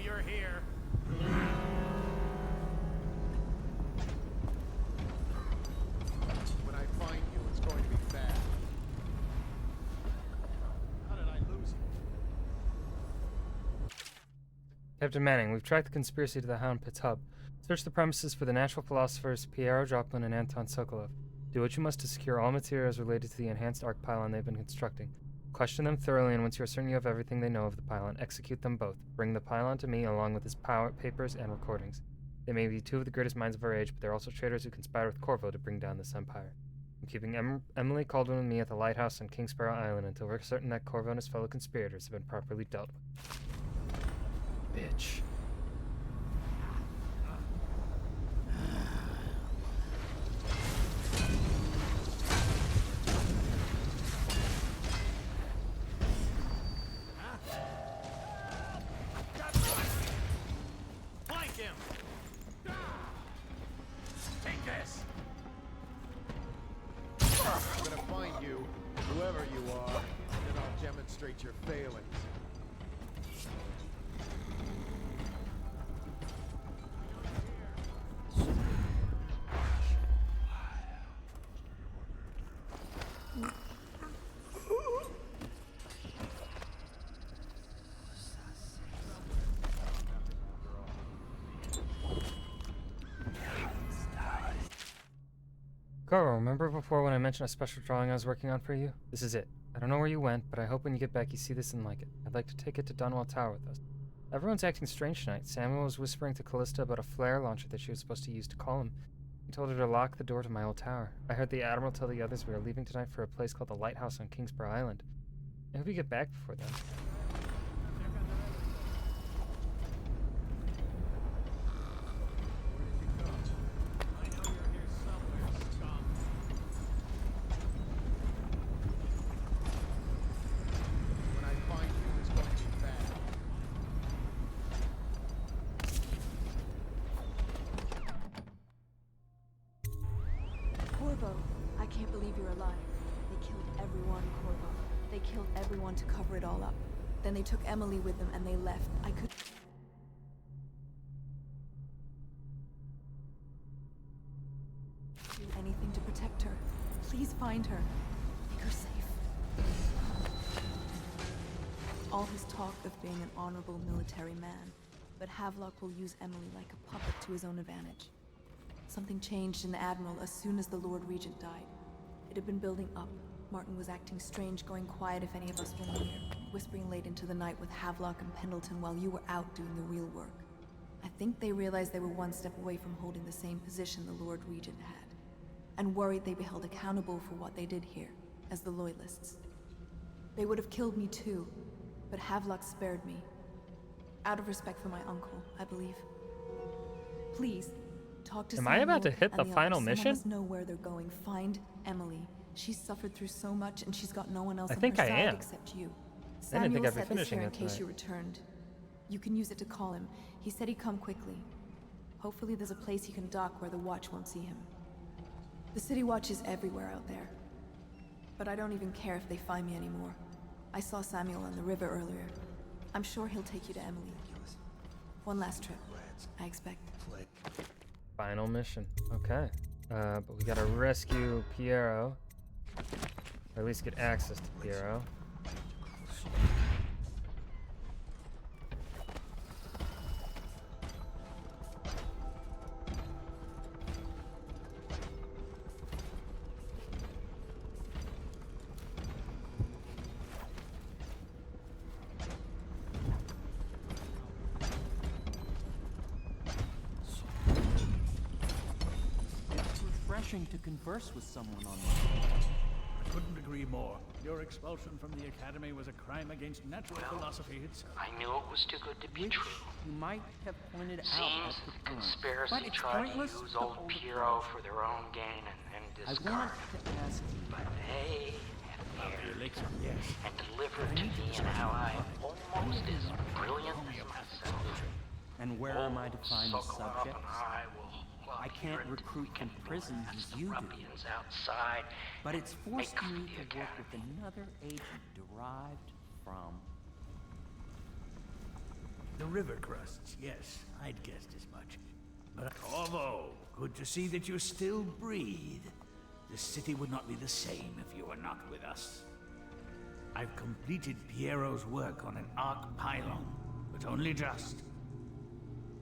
You're here. When I find you, it's going to be bad. How did I lose you? Captain Manning, we've tracked the conspiracy to the Hound Pit's hub. Search the premises for the natural philosophers Piero Joplin and Anton Sokolov. Do what you must to secure all materials related to the enhanced arc pylon they've been constructing. Question them thoroughly, and once you are certain you have everything they know of the pylon, execute them both. Bring the pylon to me, along with his papers and recordings. They may be two of the greatest minds of our age, but they're also traitors who conspire with Corvo to bring down this empire. I'm keeping Emily Caldwell and me at the lighthouse on King Sparrow Island until we're certain that Corvo and his fellow conspirators have been properly dealt with. Bitch. I'm gonna find you, whoever you are, and then I'll demonstrate your failings. Corvo, remember before when I mentioned a special drawing I was working on for you? This is it. I don't know where you went, but I hope when you get back you see this and like it. I'd like to take it to Dunwell Tower with us. Everyone's acting strange tonight. Samuel was whispering to Callista about a flare launcher that she was supposed to use to call him. He told her to lock the door to my old tower. I heard the Admiral tell the others we are leaving tonight for a place called the Lighthouse on Kingsborough Island. I hope you get back before then. Corvo, I can't believe you're alive. They killed everyone, Corvo. They killed everyone to cover it all up. Then they took Emily with them and they left. I could... do anything to protect her. Please find her. Make her safe. All his talk of being an honorable military man, but Havelock will use Emily like a puppet to his own advantage. Something changed in the Admiral as soon as the Lord Regent died. It had been building up. Martin was acting strange, going quiet if any of us were near, whispering late into the night with Havelock and Pendleton while you were out doing the real work. I think they realized they were one step away from holding the same position the Lord Regent had, and worried they'd be held accountable for what they did here, as the Loyalists. They would have killed me too, but Havelock spared me. Out of respect for my uncle, I believe. Please, talk to Samuel. Am I about to hit the and final others. mission? Someone must know where they're going. Find Emily. She's suffered through so much, and she's got no one else I on think her I side am. except you. I didn't Samuel think I'd be set this finishing here in it case tonight. you returned. You can use it to call him. He said he'd come quickly. Hopefully there's a place he can dock where the Watch won't see him. The City Watch is everywhere out there. But I don't even care if they find me anymore. I saw Samuel on the river earlier. I'm sure he'll take you to Emily. One last trip, I expect. Final mission. Okay. But we gotta rescue Piero. Or at least get access to Piero. To converse with someone on I couldn't agree more. Your expulsion from the Academy was a crime against natural philosophy itself. I knew it was too good to be true. You might have pointed Seems out the conspiracy tried to use old Piero for their own gain and discard I want him. to ask you, But they have dared yes. and delivered to me an ally almost as brilliant as myself. and where am I to find the Suckle up subjects? and I will I can't recruit from prisons as you do. ruffians outside. But it's forced Make me the to work with another agent derived from... The river crusts, yes. I'd guessed as much. But Corvo, good to see that you still breathe. The city would not be the same if you were not with us. I've completed Piero's work on an arc pylon, but only just.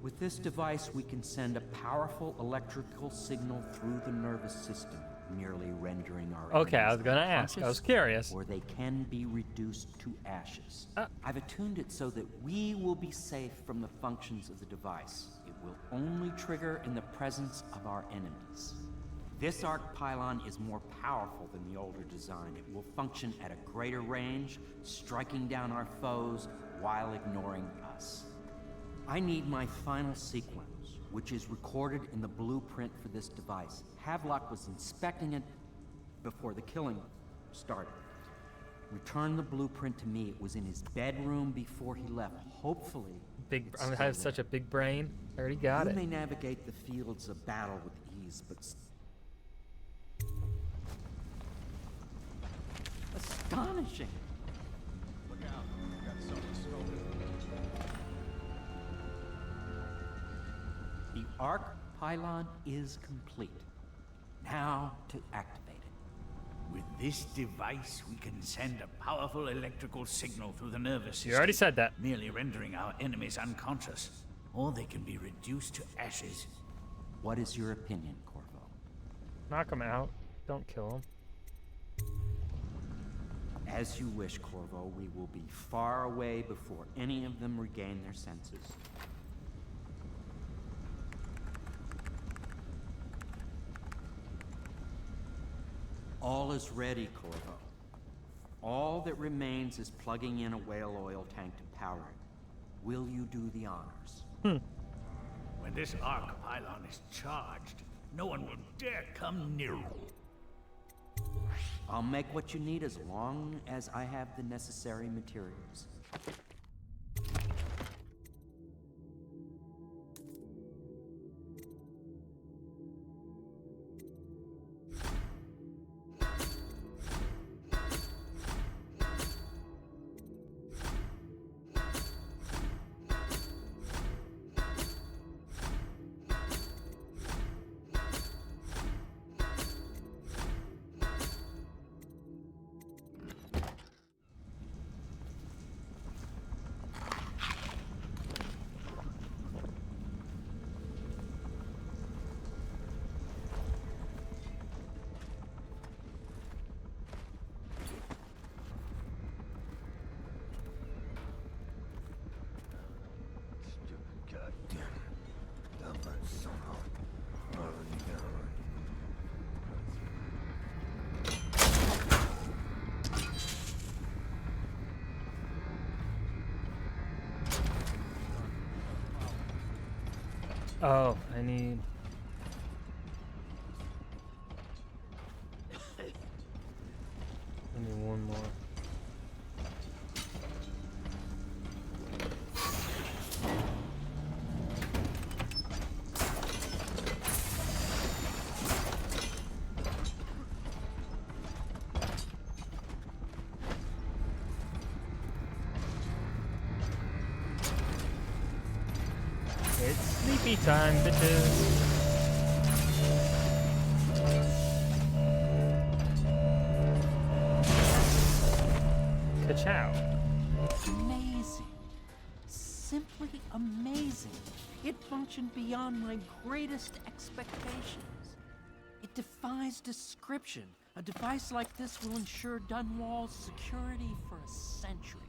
With this device, we can send a powerful electrical signal through the nervous system, merely rendering our Okay, I was enemies gonna ask. I was unconscious, curious. Or they can be reduced to ashes. I've attuned it so that we will be safe from the functions of the device. It will only trigger in the presence of our enemies. This arc pylon is more powerful than the older design. It will function at a greater range, striking down our foes while ignoring us. I need my final sequence, which is recorded in the blueprint for this device. Havelock was inspecting it before the killing started. Return the blueprint to me. It was in his bedroom before he left. Hopefully, I have such a big brain. I already got you it. may navigate the fields of battle with ease, but astonishing. Look out. We got someone scoping. The arc pylon is complete. Now to activate it. With this device, we can send a powerful electrical signal through the nervous system. You already said that. Merely rendering our enemies unconscious. Or they can be reduced to ashes. What is your opinion, Corvo? Knock him out. Don't kill him. As you wish, Corvo. We will be far away before any of them regain their senses. All is ready, Corvo. All that remains is plugging in a whale oil tank to power it. Will you do the honors? When this arc pylon is charged, no one will dare come near it. I'll make what you need as long as I have the necessary materials. Oh, I need... I need one more. It's sleepy time, bitches. Ka-chow. Amazing. Simply amazing. It functioned beyond my greatest expectations. It defies description. A device like this will ensure Dunwall's security for a century.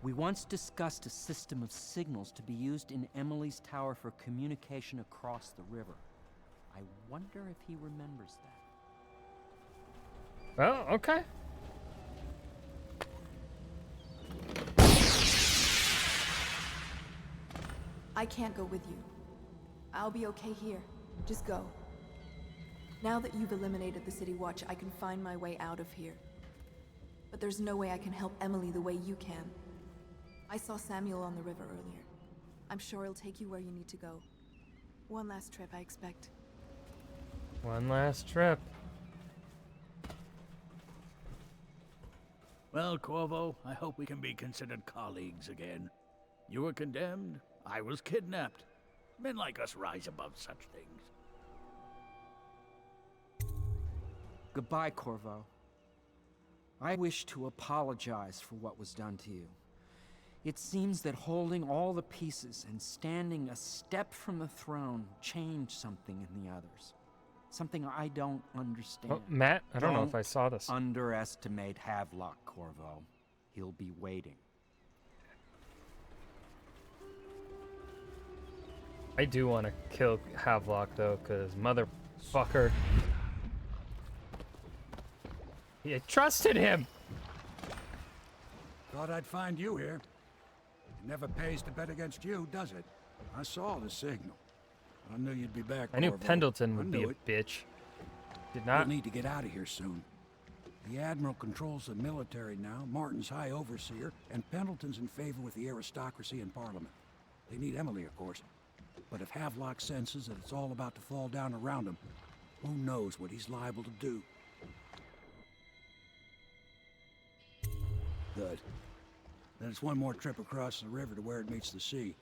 We once discussed a system of signals to be used in Emily's tower for communication across the river. I wonder if he remembers that. Well, okay. I can't go with you. I'll be okay here. Just go. Now that you've eliminated the City Watch, I can find my way out of here. But there's no way I can help Emily the way you can. I saw Samuel on the river earlier. I'm sure he'll take you where you need to go. One last trip, I expect. One last trip. Well, Corvo, I hope we can be considered colleagues again. You were condemned, I was kidnapped. Men like us rise above such things. Goodbye, Corvo. I wish to apologize for what was done to you. It seems that holding all the pieces and standing a step from the throne changed something in the others. Something I don't understand. Oh, Matt, I don't know if I saw this. Underestimate Havelock, Corvo. He'll be waiting. I do want to kill Havelock, though, because motherfucker. I trusted him! Thought I'd find you here. It never pays to bet against you, does it? I saw the signal. I knew you'd be back, I knew Corvo. Pendleton would I be knew a it. bitch. Did not. We'll need to get out of here soon. The Admiral controls the military now, Martin's High Overseer, and Pendleton's in favor with the aristocracy and Parliament. They need Emily, of course. But if Havelock senses that it's all about to fall down around him, who knows what he's liable to do. Good. Then it's one more trip across the river to where it meets the sea.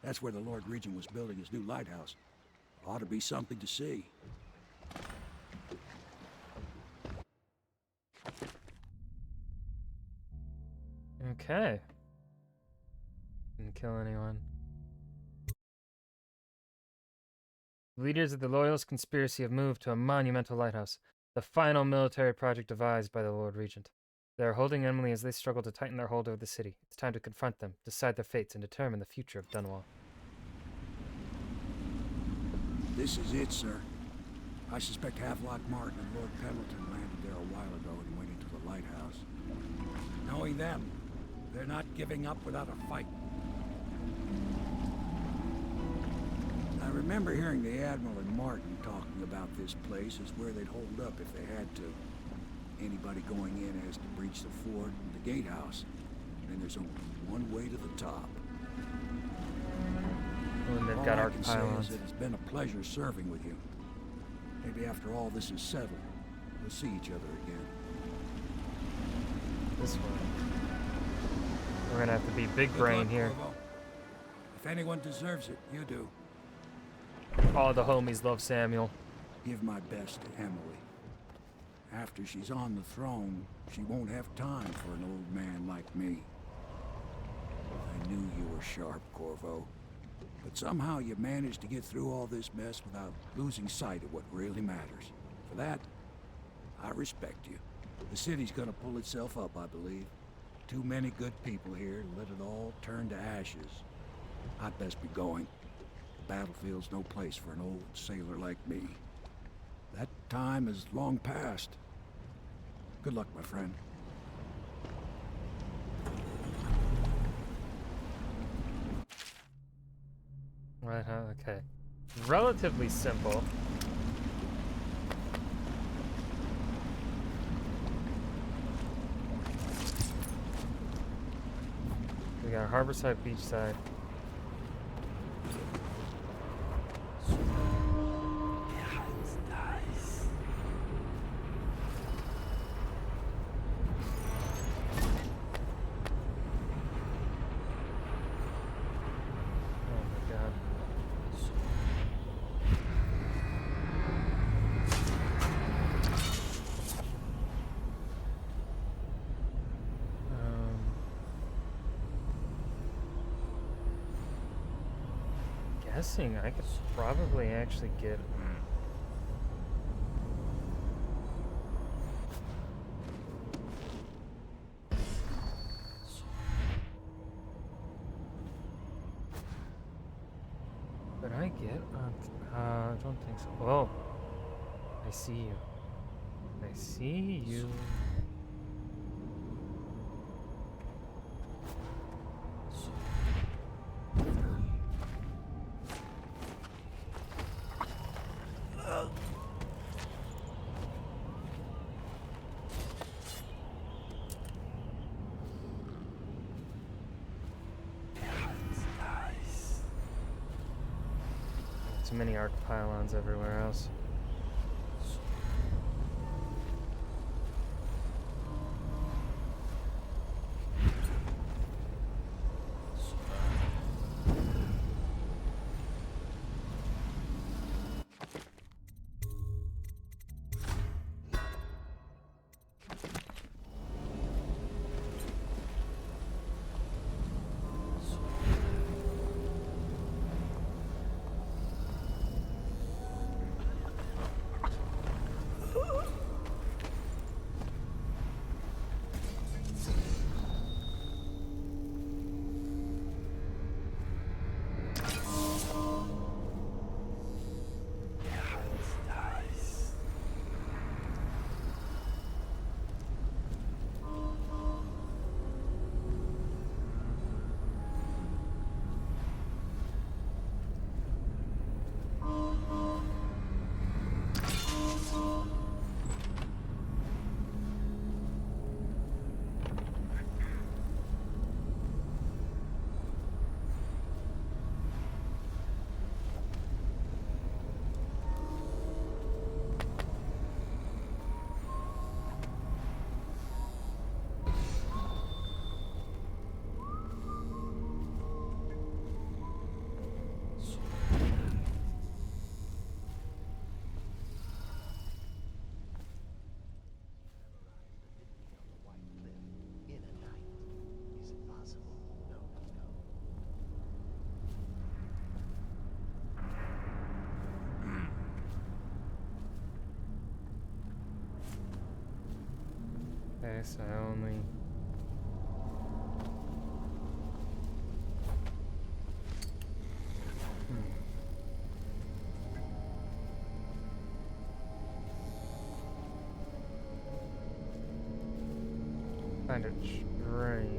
That's where the Lord Regent was building his new lighthouse. Ought to be something to see. Okay. Didn't kill anyone. The leaders of the Loyalist conspiracy have moved to a monumental lighthouse, the final military project devised by the Lord Regent. They are holding Emily as they struggle to tighten their hold over the city. It's time to confront them, decide their fates, and determine the future of Dunwall. This is it, sir. I suspect Havelock Martin and Lord Pendleton landed there a while ago and went into the lighthouse. Knowing them, they're not giving up without a fight. I remember hearing the Admiral and Martin talking about this place as where they'd hold up if they had to. Anybody going in has to breach the fort and the gatehouse. Then there's only one way to the top. And they've All got I arc can say pylons. is that it's been a pleasure serving with you. Maybe after all this is settled, we'll see each other again. This one. We're gonna have to be big Good brain luck, here. Corvo. If anyone deserves it, you do. All the homies love Samuel. Give my best to Emily. After she's on the throne, she won't have time for an old man like me. I knew you were sharp, Corvo. But somehow you managed to get through all this mess without losing sight of what really matters. For that, I respect you. The city's gonna pull itself up, I believe. Too many good people here to let it all turn to ashes. I'd best be going. The battlefield's no place for an old sailor like me. That time is long past. Good luck, my friend. Right, huh? Okay. Relatively simple. We got Harborside, Beachside. guessing I could probably actually get. Could I get on? I don't think so. Oh, I see you. I see you. Too many arc pylons everywhere else. Okay, so I only. Find it strange.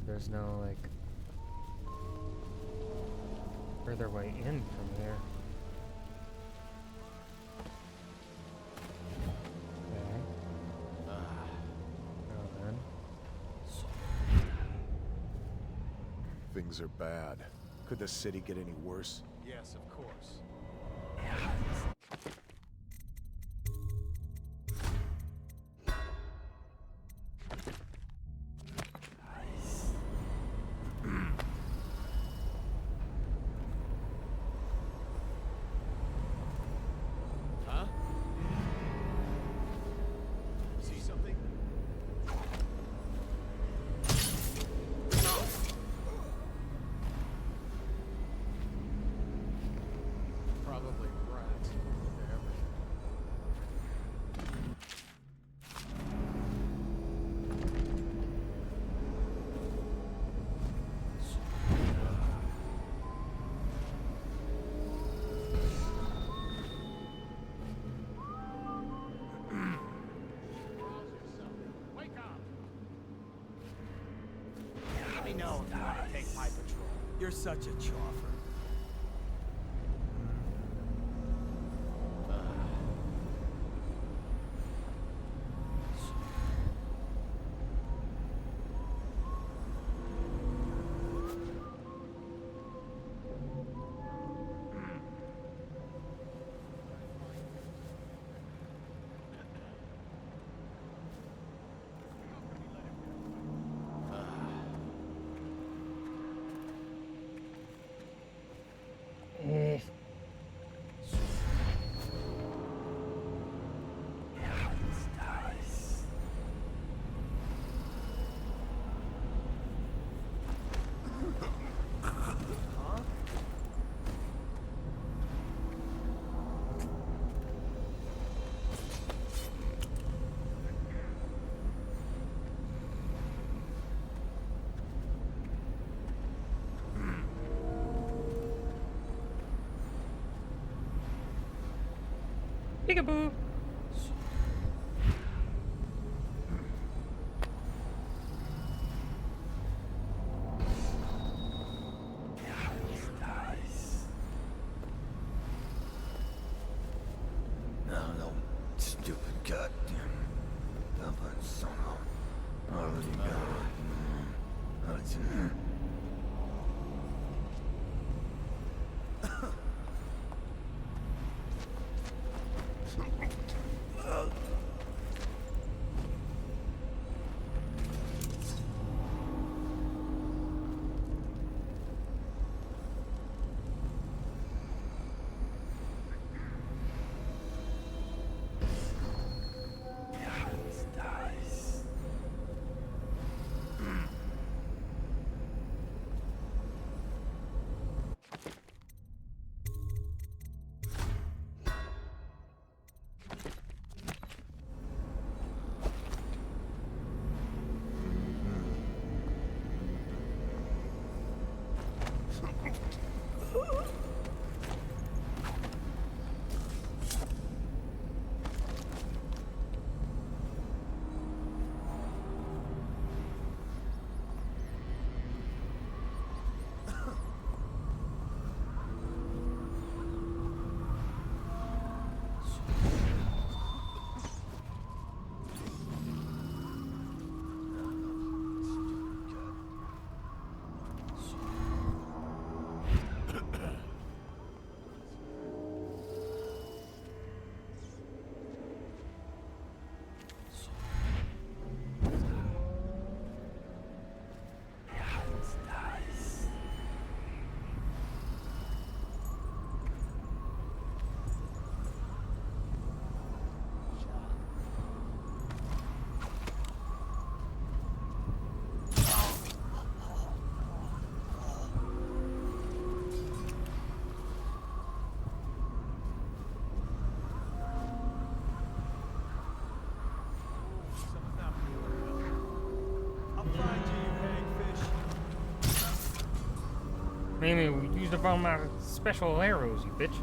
There's no like further way in from here. Okay. Well then. Things are bad. Could the city get any worse? Yes, of course. Huh? See something? Probably rats. They're everywhere. Wake up! Let me know if you want to take my patrol. You're such a choffer. Peekaboo. No, stupid goddamn. Maybe we used up all my special arrows, you bitch.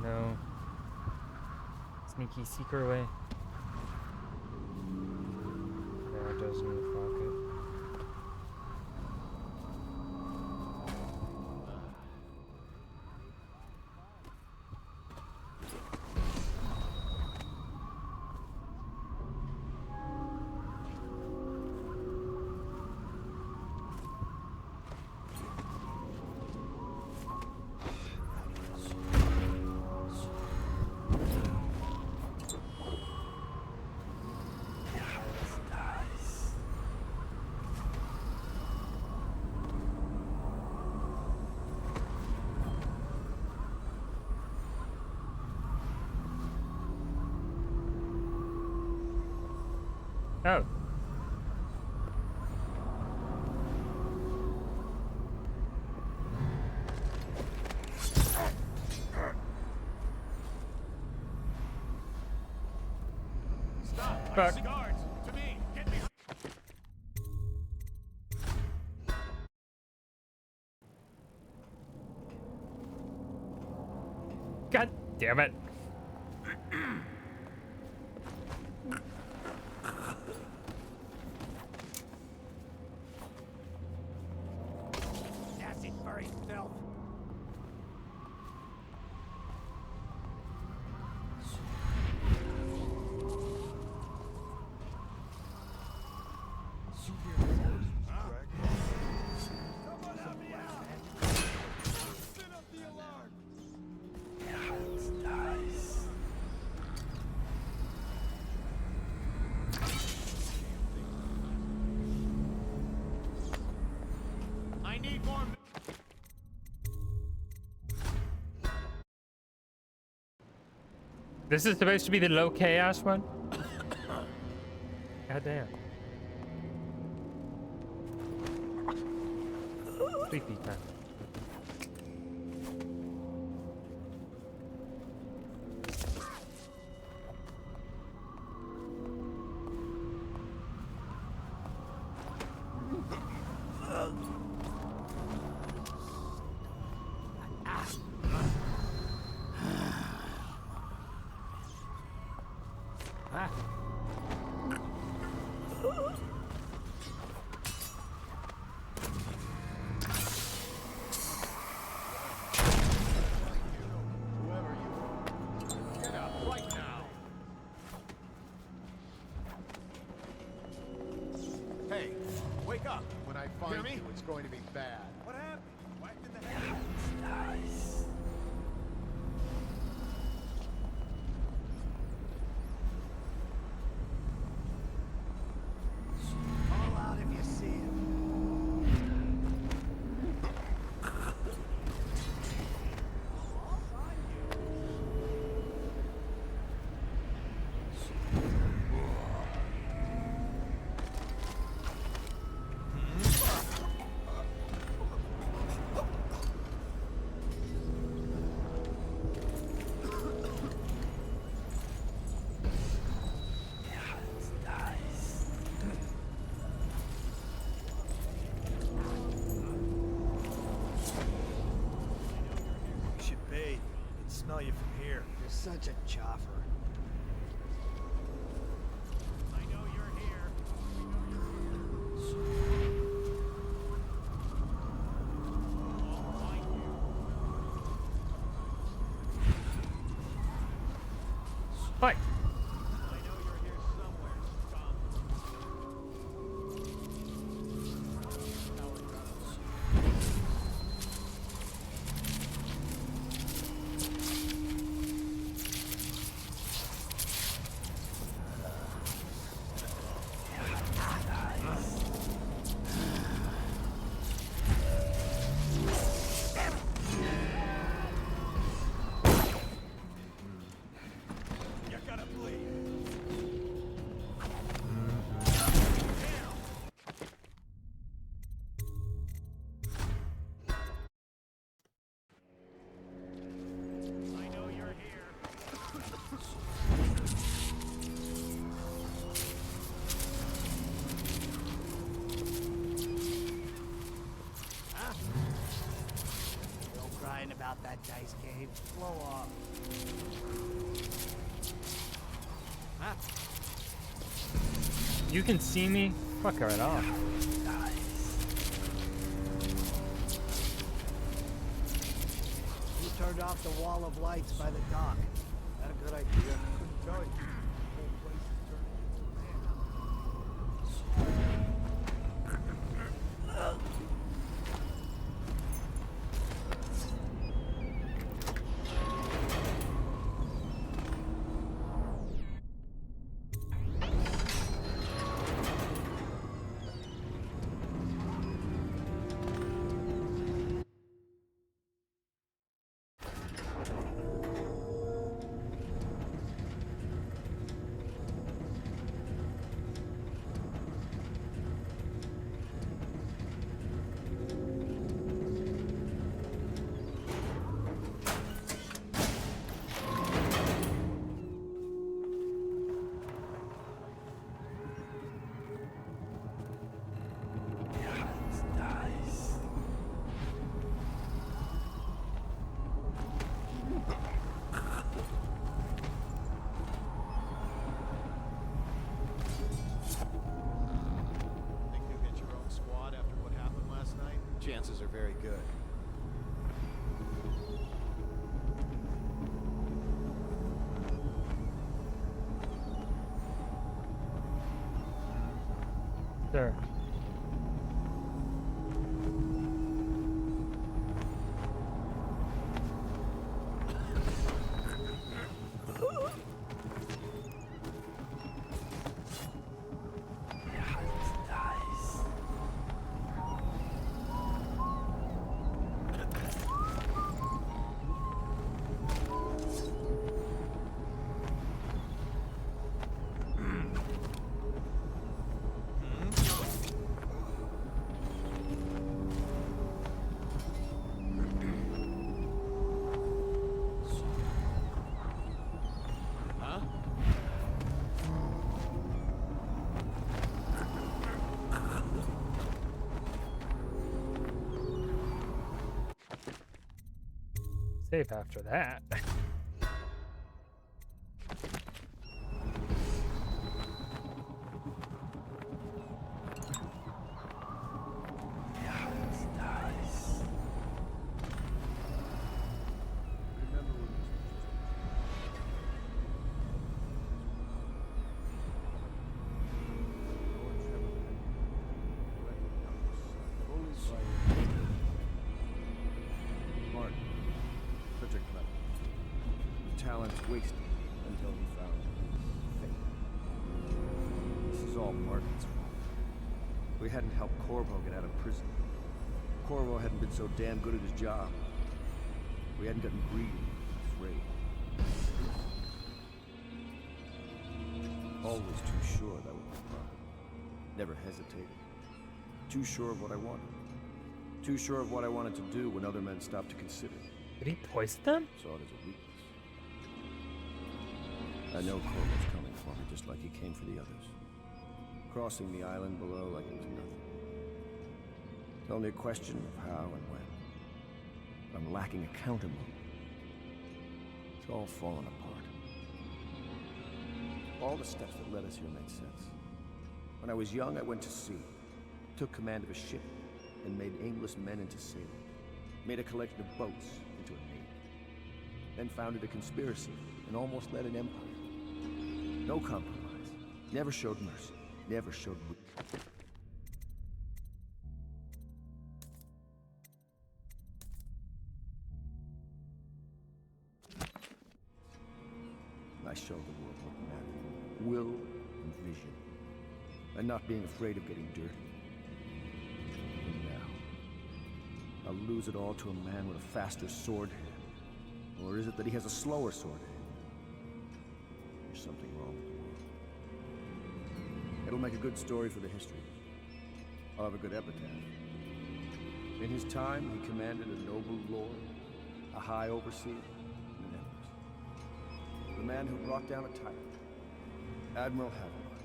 No. Sneaky secret way. There it does in the pocket. Oh. Stop! Fuck. Guards! To me! Get me! God damn it. Nasty furry filth. Someone help me out! Spin up the alarm! I need more. This is supposed to be the low chaos one? Goddamn. Sleepy time. Hey, wake up. When I find you, it's going to be bad. What happened? Whacked in the head? Call out if you see him. You should bathe. I can smell you from here. You're such a chopper. I know you're here. Fight! I know you're here somewhere, scum. You gotta bleed. I know you're here. Huh? Still crying about that dice game? Blow off. Huh? You can see me? Fuck right off. Who turned off the wall of lights by the dock? That a good idea? Couldn't tell you. The whole place is turning into a Think you'll get your own squad after what happened last night? Chances are very good. Sure. Save after that. Martin, such a clever. Talents wasted until he found fate. This is all Martin's fault. We hadn't helped Corvo get out of prison. Corvo hadn't been so damn good at his job. We hadn't gotten greedy and afraid. Always too sure that was the problem. Never hesitated. Too sure of what I wanted. Too sure of what I wanted to do when other men stopped to consider. Did he poison them? Saw it as a weakness. I know Corvo's coming for me just like he came for the others. Crossing the island below like it was nothing. It's only a question of how and when. But I'm lacking a counter move. It's all fallen apart. All the steps that led us here made sense. When I was young, I went to sea. Took command of a ship and made aimless men into sailors. Made a collection of boats into a navy. Then founded a conspiracy and almost led an empire. No compromise. Never showed mercy. Never showed weakness. I showed the world what mattered. Will and vision. And not being afraid of getting dirty. And now, I'll lose it all to a man with a faster sword hand. Or is it that he has a slower sword hand? There's something wrong with the world. It'll make a good story for the history. I'll have a good epitaph. In his time, he commanded a noble lord, a high overseer, and an empress. The man who brought down a tyrant. Admiral Havelock,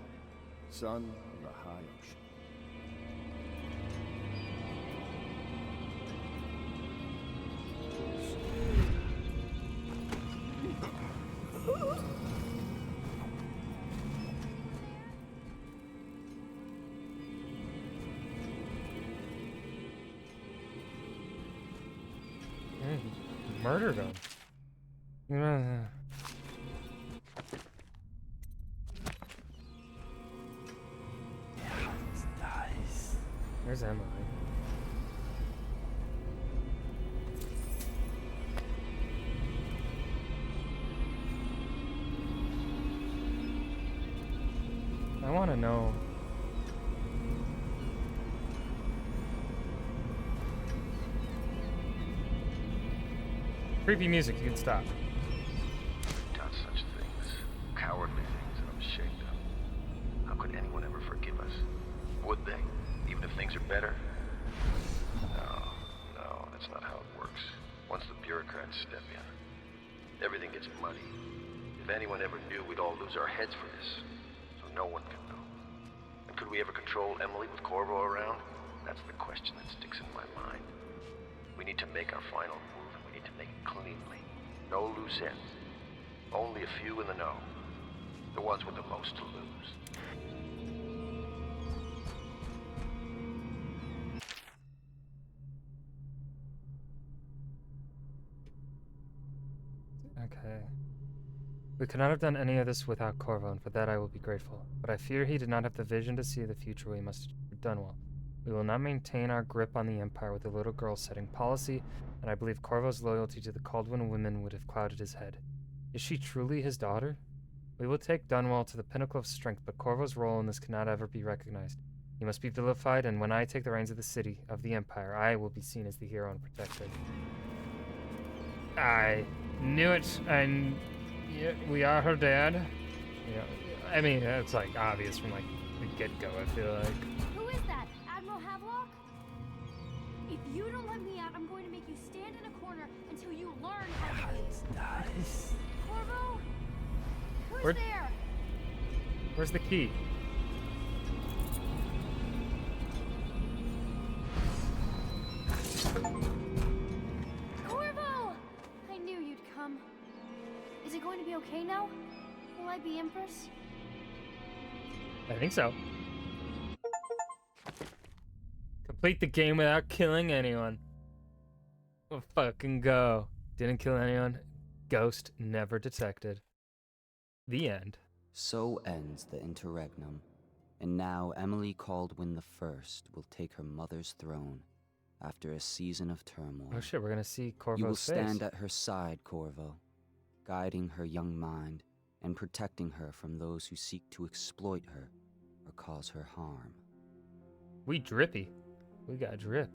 son of the high ocean. Murdered him. Where's Emily? I want to know. Creepy music, you can stop. Done such things. Cowardly things that I'm ashamed of. How could anyone ever forgive us? Would they? Even if things are better? No, that's not how it works. Once the bureaucrats step in, everything gets muddy. If anyone ever knew, we'd all lose our heads for this. So no one can know. And could we ever control Emily with Corvo around? That's the question that sticks in my mind. We need to make our final move, and we need to make it cleanly. No loose ends. Only a few in the know. The ones with the most to lose. Okay. We could not have done any of this without Corvo, and for that I will be grateful. But I fear he did not have the vision to see the future we must have done well. We will not maintain our grip on the Empire with the little girl setting policy, and I believe Corvo's loyalty to the Caldwin women would have clouded his head. Is she truly his daughter? We will take Dunwall to the pinnacle of strength, but Corvo's role in this cannot ever be recognized. He must be vilified, and when I take the reins of the city, of the Empire, I will be seen as the hero and protector. I knew it, and yeah, we are her dad. Yeah, I mean, it's like obvious from like the get-go, I feel like. Who is that? Admiral Havelock? If you don't let me out, I'm going to make you stand in a corner until you learn how to behave. Corvo? Who's there? Where's the key? Corvo! I Is it going to be okay now? Will I be Empress? I think so. Complete the game without killing anyone. We'll fucking go. Didn't kill anyone. Ghost never detected. The end. So ends the interregnum. And now Emily Caldwin the First will take her mother's throne after a season of turmoil. Oh shit, we're gonna see Corvo's You will face. stand at her side, Corvo, guiding her young mind and protecting her from those who seek to exploit her or cause her harm. We drippy. We got drip.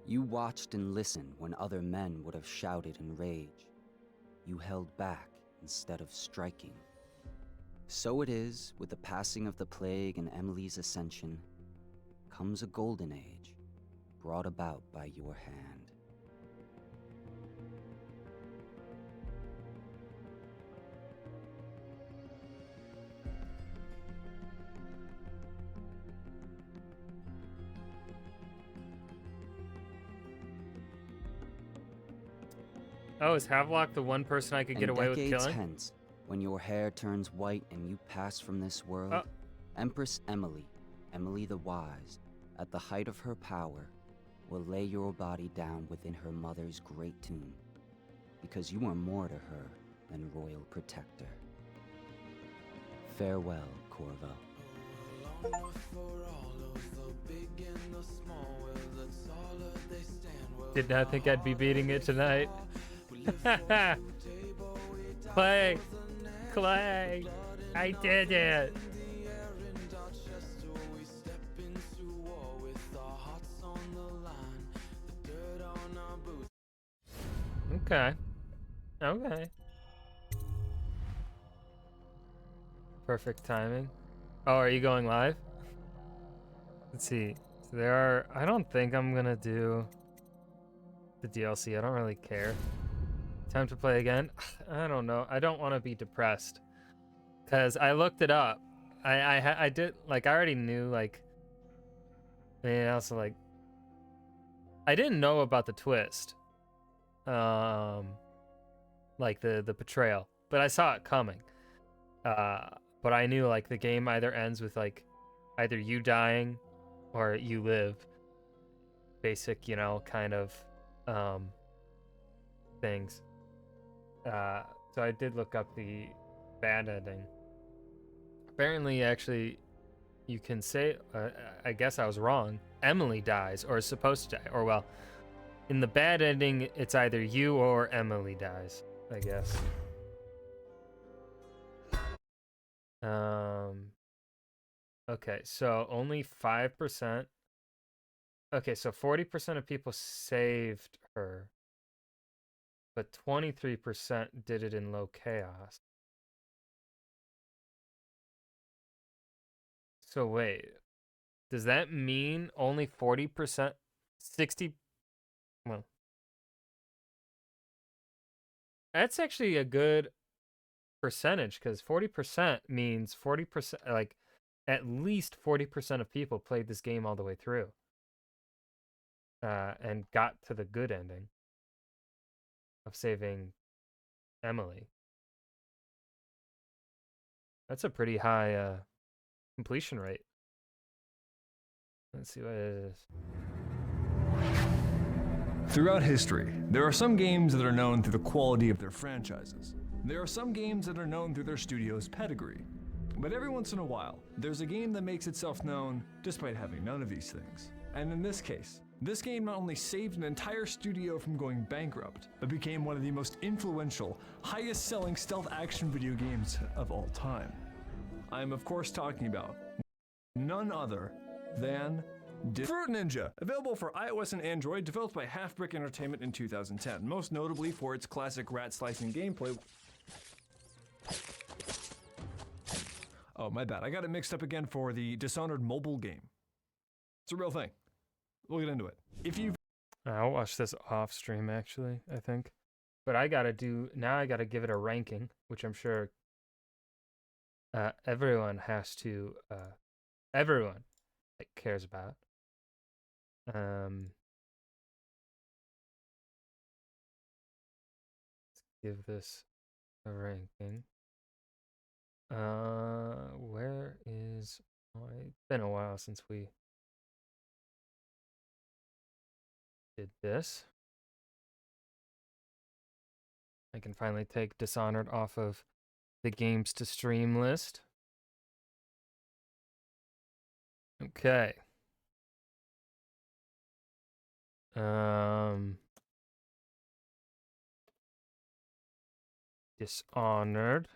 You watched and listened when other men would have shouted in rage. You held back instead of striking. So it is, with the passing of the plague and Emily's ascension, comes a golden age, brought about by your hand. Oh, is Havelock the one person I could get away with Decades killing? hence, when your hair turns white and you pass from this world, Empress Emily, Emily the Wise, at the height of her power, will lay your body down within her mother's great tomb, because you are more to her than royal protector. Farewell, Corvo. Did not think I'd be beating it tonight. Clay! Clay! I did it! Okay. Okay. Perfect timing. Oh, are you going live? Let's see. So there are... I don't think I'm gonna do the DLC. I don't really care. Time to play again? I don't know. I don't want to be depressed. Because I looked it up. I did... Like, I already knew, like... And also, like... I didn't know about the twist. Like, the betrayal. But I saw it coming. But I knew, like, the game either ends with, like, either you dying or you live. Basic, you know, kind of, things. So I did look up the bad ending. Apparently, actually, you can say, I guess I was wrong. Emily dies, or is supposed to die. Or, well, in the bad ending, it's either you or Emily dies, I guess. Okay, so only 5%. Okay, so 40% of people saved her, but 23% did it in low chaos. So wait, does that mean only 40%, 60, well, that's actually a good percentage, because 40% means 40%, like, at least 40% of people played this game all the way through. And got to the good ending of saving Emily. That's a pretty high completion rate. Let's see what it is. Throughout history, there are some games that are known through the quality of their franchises. There are some games that are known through their studio's pedigree. But every once in a while, there's a game that makes itself known despite having none of these things. And in this case, this game not only saved an entire studio from going bankrupt, but became one of the most influential, highest-selling stealth action video games of all time. I'm of course talking about none other than Fruit Ninja, available for iOS and Android, developed by Half Brick Entertainment in 2010, most notably for its classic rat-slicing gameplay. Oh, my bad. I got it mixed up again for the Dishonored mobile game. It's a real thing. We'll get into it. If you I'll watch this off stream, actually, I think. But I gotta give it a ranking, which I'm sure everyone has to, everyone cares about. give this a ranking. Where is it's been a while since we did this. I can finally take Dishonored off of the games to stream list. Okay. Dishonored.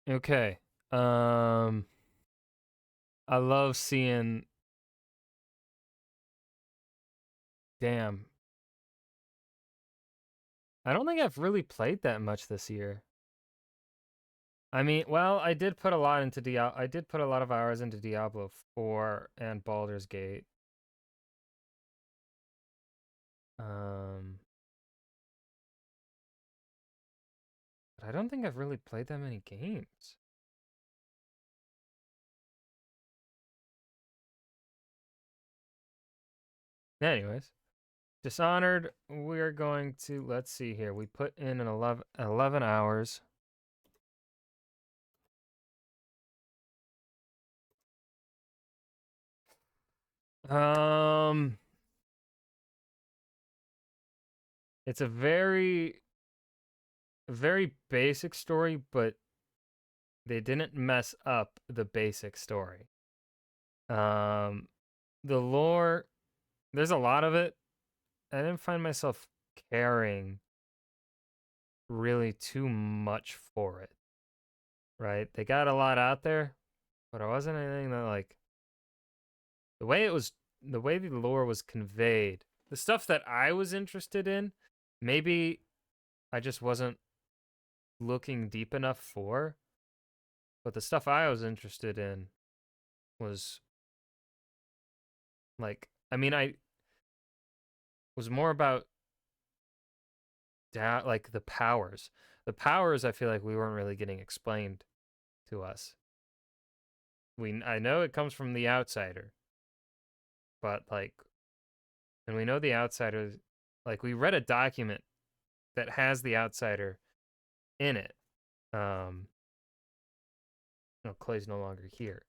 Okay. I love seeing. Damn. I don't think I've really played that much this year. I mean, well, I did put a lot into I did put a lot of hours into Diablo 4 and Baldur's Gate. But I don't think I've really played that many games. Anyways, Dishonored, we're going to, let's see here. We put in an 11 hours. It's a very basic story, but they didn't mess up the basic story. The lore, there's a lot of it. I didn't find myself caring really too much for it. Right? They got a lot out there, but it wasn't anything that like the way the lore was conveyed, the stuff that I was interested in, maybe I just wasn't looking deep enough for. But the stuff I was interested in was like, I mean, I was more about like the powers. The powers I feel like we weren't really getting explained to us. I know it comes from the outsider. But like, and we know the outsider, like we read a document that has the outsider in it. No, Clay's no longer here.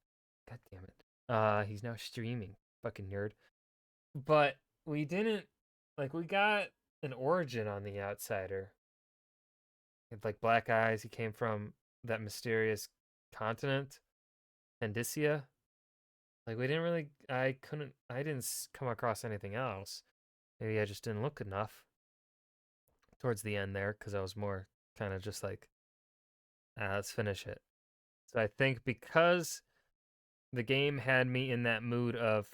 God damn it. He's now streaming. Fucking nerd. But we didn't, like, we got an origin on the outsider. He had like black eyes. He came from that mysterious continent, Pandysia. Like, we didn't really, I didn't come across anything else. Maybe I just didn't look enough towards the end there because I was more kind of just like, let's finish it. So I think because the game had me in that mood of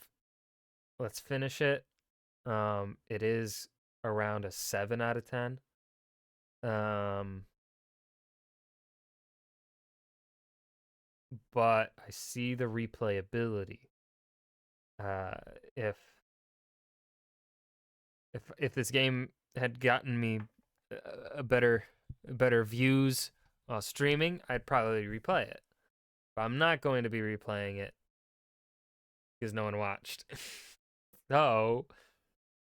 let's finish it, it is around a 7 out of 10. But I see the replayability. If this game had gotten me a better views while streaming, I'd probably replay it. But I'm not going to be replaying it because no one watched. So,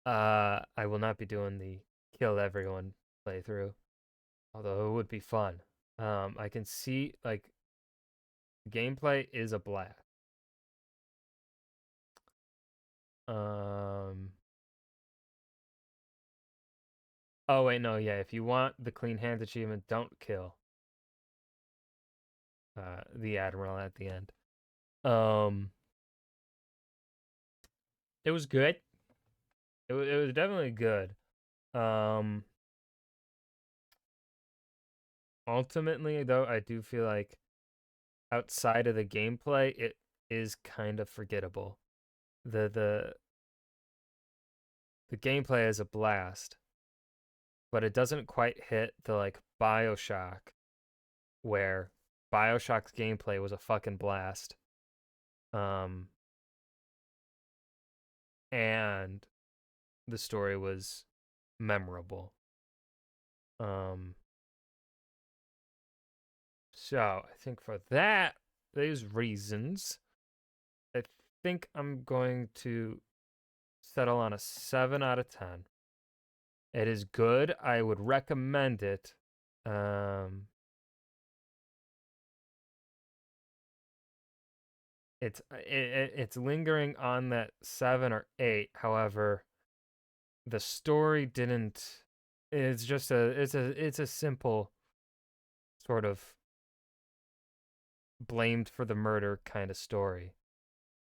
I will not be doing the kill everyone playthrough, although it would be fun. I can see like gameplay is a blast. Oh wait, no, yeah. If you want the clean hands achievement, don't kill the admiral at the end. It was good. It was definitely good. Ultimately, though, I do feel like outside of the gameplay, it is kind of forgettable. The gameplay is a blast, but it doesn't quite hit the like BioShock, where BioShock's gameplay was a fucking blast. And the story was memorable. So I think for those reasons, I think I'm going to settle on a 7 out of 10. It is good. I would recommend it. It's lingering on that 7 or 8. However, the story didn't. It's just it's a simple sort of blamed for the murder kind of story.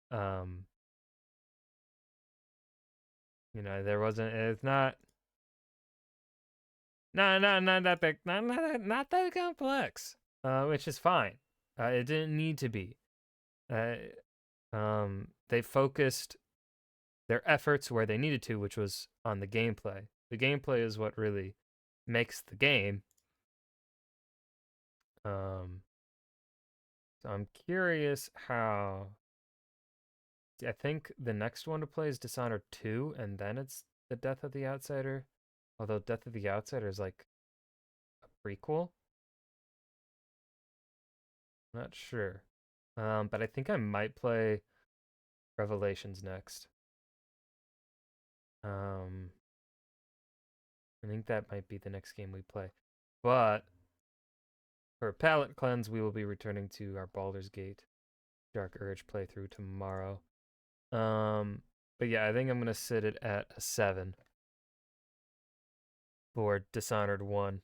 You know, there wasn't. It's not. Not that big, not that complex. Which is fine. It didn't need to be. They focused their efforts where they needed to, which was on the gameplay. The gameplay is what really makes the game. So I'm curious how. I think the next one to play is Dishonored 2, and then it's The Death of the Outsider. Although Death of the Outsider is like a prequel. Not sure. But I think I might play Revelations next. I think that might be the next game we play. But for palate cleanse, we will be returning to our Baldur's Gate Dark Urge playthrough tomorrow. But yeah, I think I'm gonna sit it at a 7 for Dishonored 1.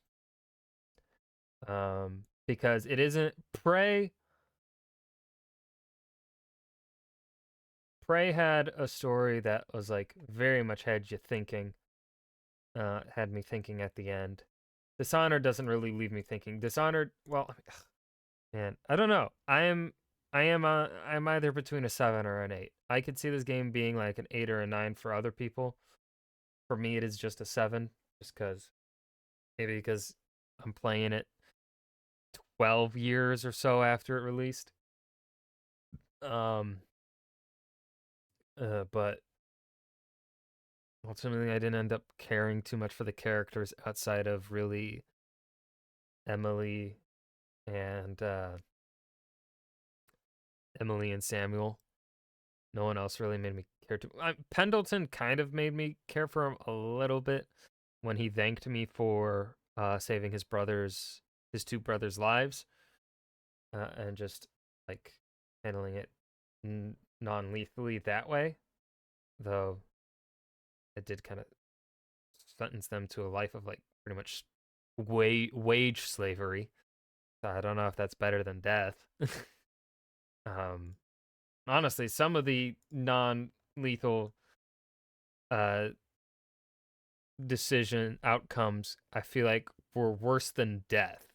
Because it isn't Prey had a story that was like very much had you thinking. Had me thinking at the end. Dishonored doesn't really leave me thinking. Dishonored, well, man, I don't know. I'm either between a 7 or an 8. I could see this game being like an 8 or a 9 for other people. For me, it is just a 7, just because I'm playing it 12 years or so after it released. But ultimately, I didn't end up caring too much for the characters outside of really Emily and Samuel. No one else really made me care to. Pendleton kind of made me care for him a little bit when he thanked me for saving his two brothers' lives, and just like handling it non-lethally that way. Though it did kind of sentence them to a life of like pretty much wage slavery. So I don't know if that's better than death. Honestly, some of the non-lethal decision outcomes I feel like were worse than death.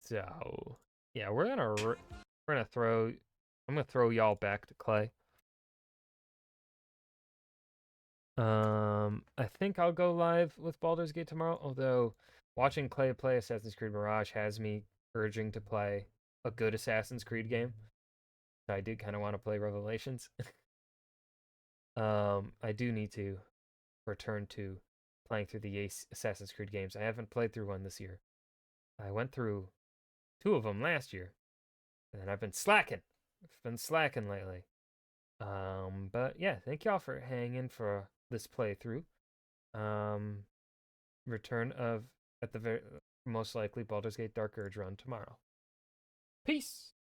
So yeah, I'm gonna throw y'all back to Clay. I think I'll go live with Baldur's Gate tomorrow, although watching Clay play Assassin's Creed Mirage has me urging to play a good Assassin's Creed game. So I do kind of want to play Revelations. I do need to return to playing through the Assassin's Creed games. I haven't played through one this year. I went through 2 of them last year, and I've been slacking. I've been slacking lately. But yeah, thank y'all for hanging for this playthrough. Return of, at the very most likely, Baldur's Gate Dark Urge run tomorrow. Peace!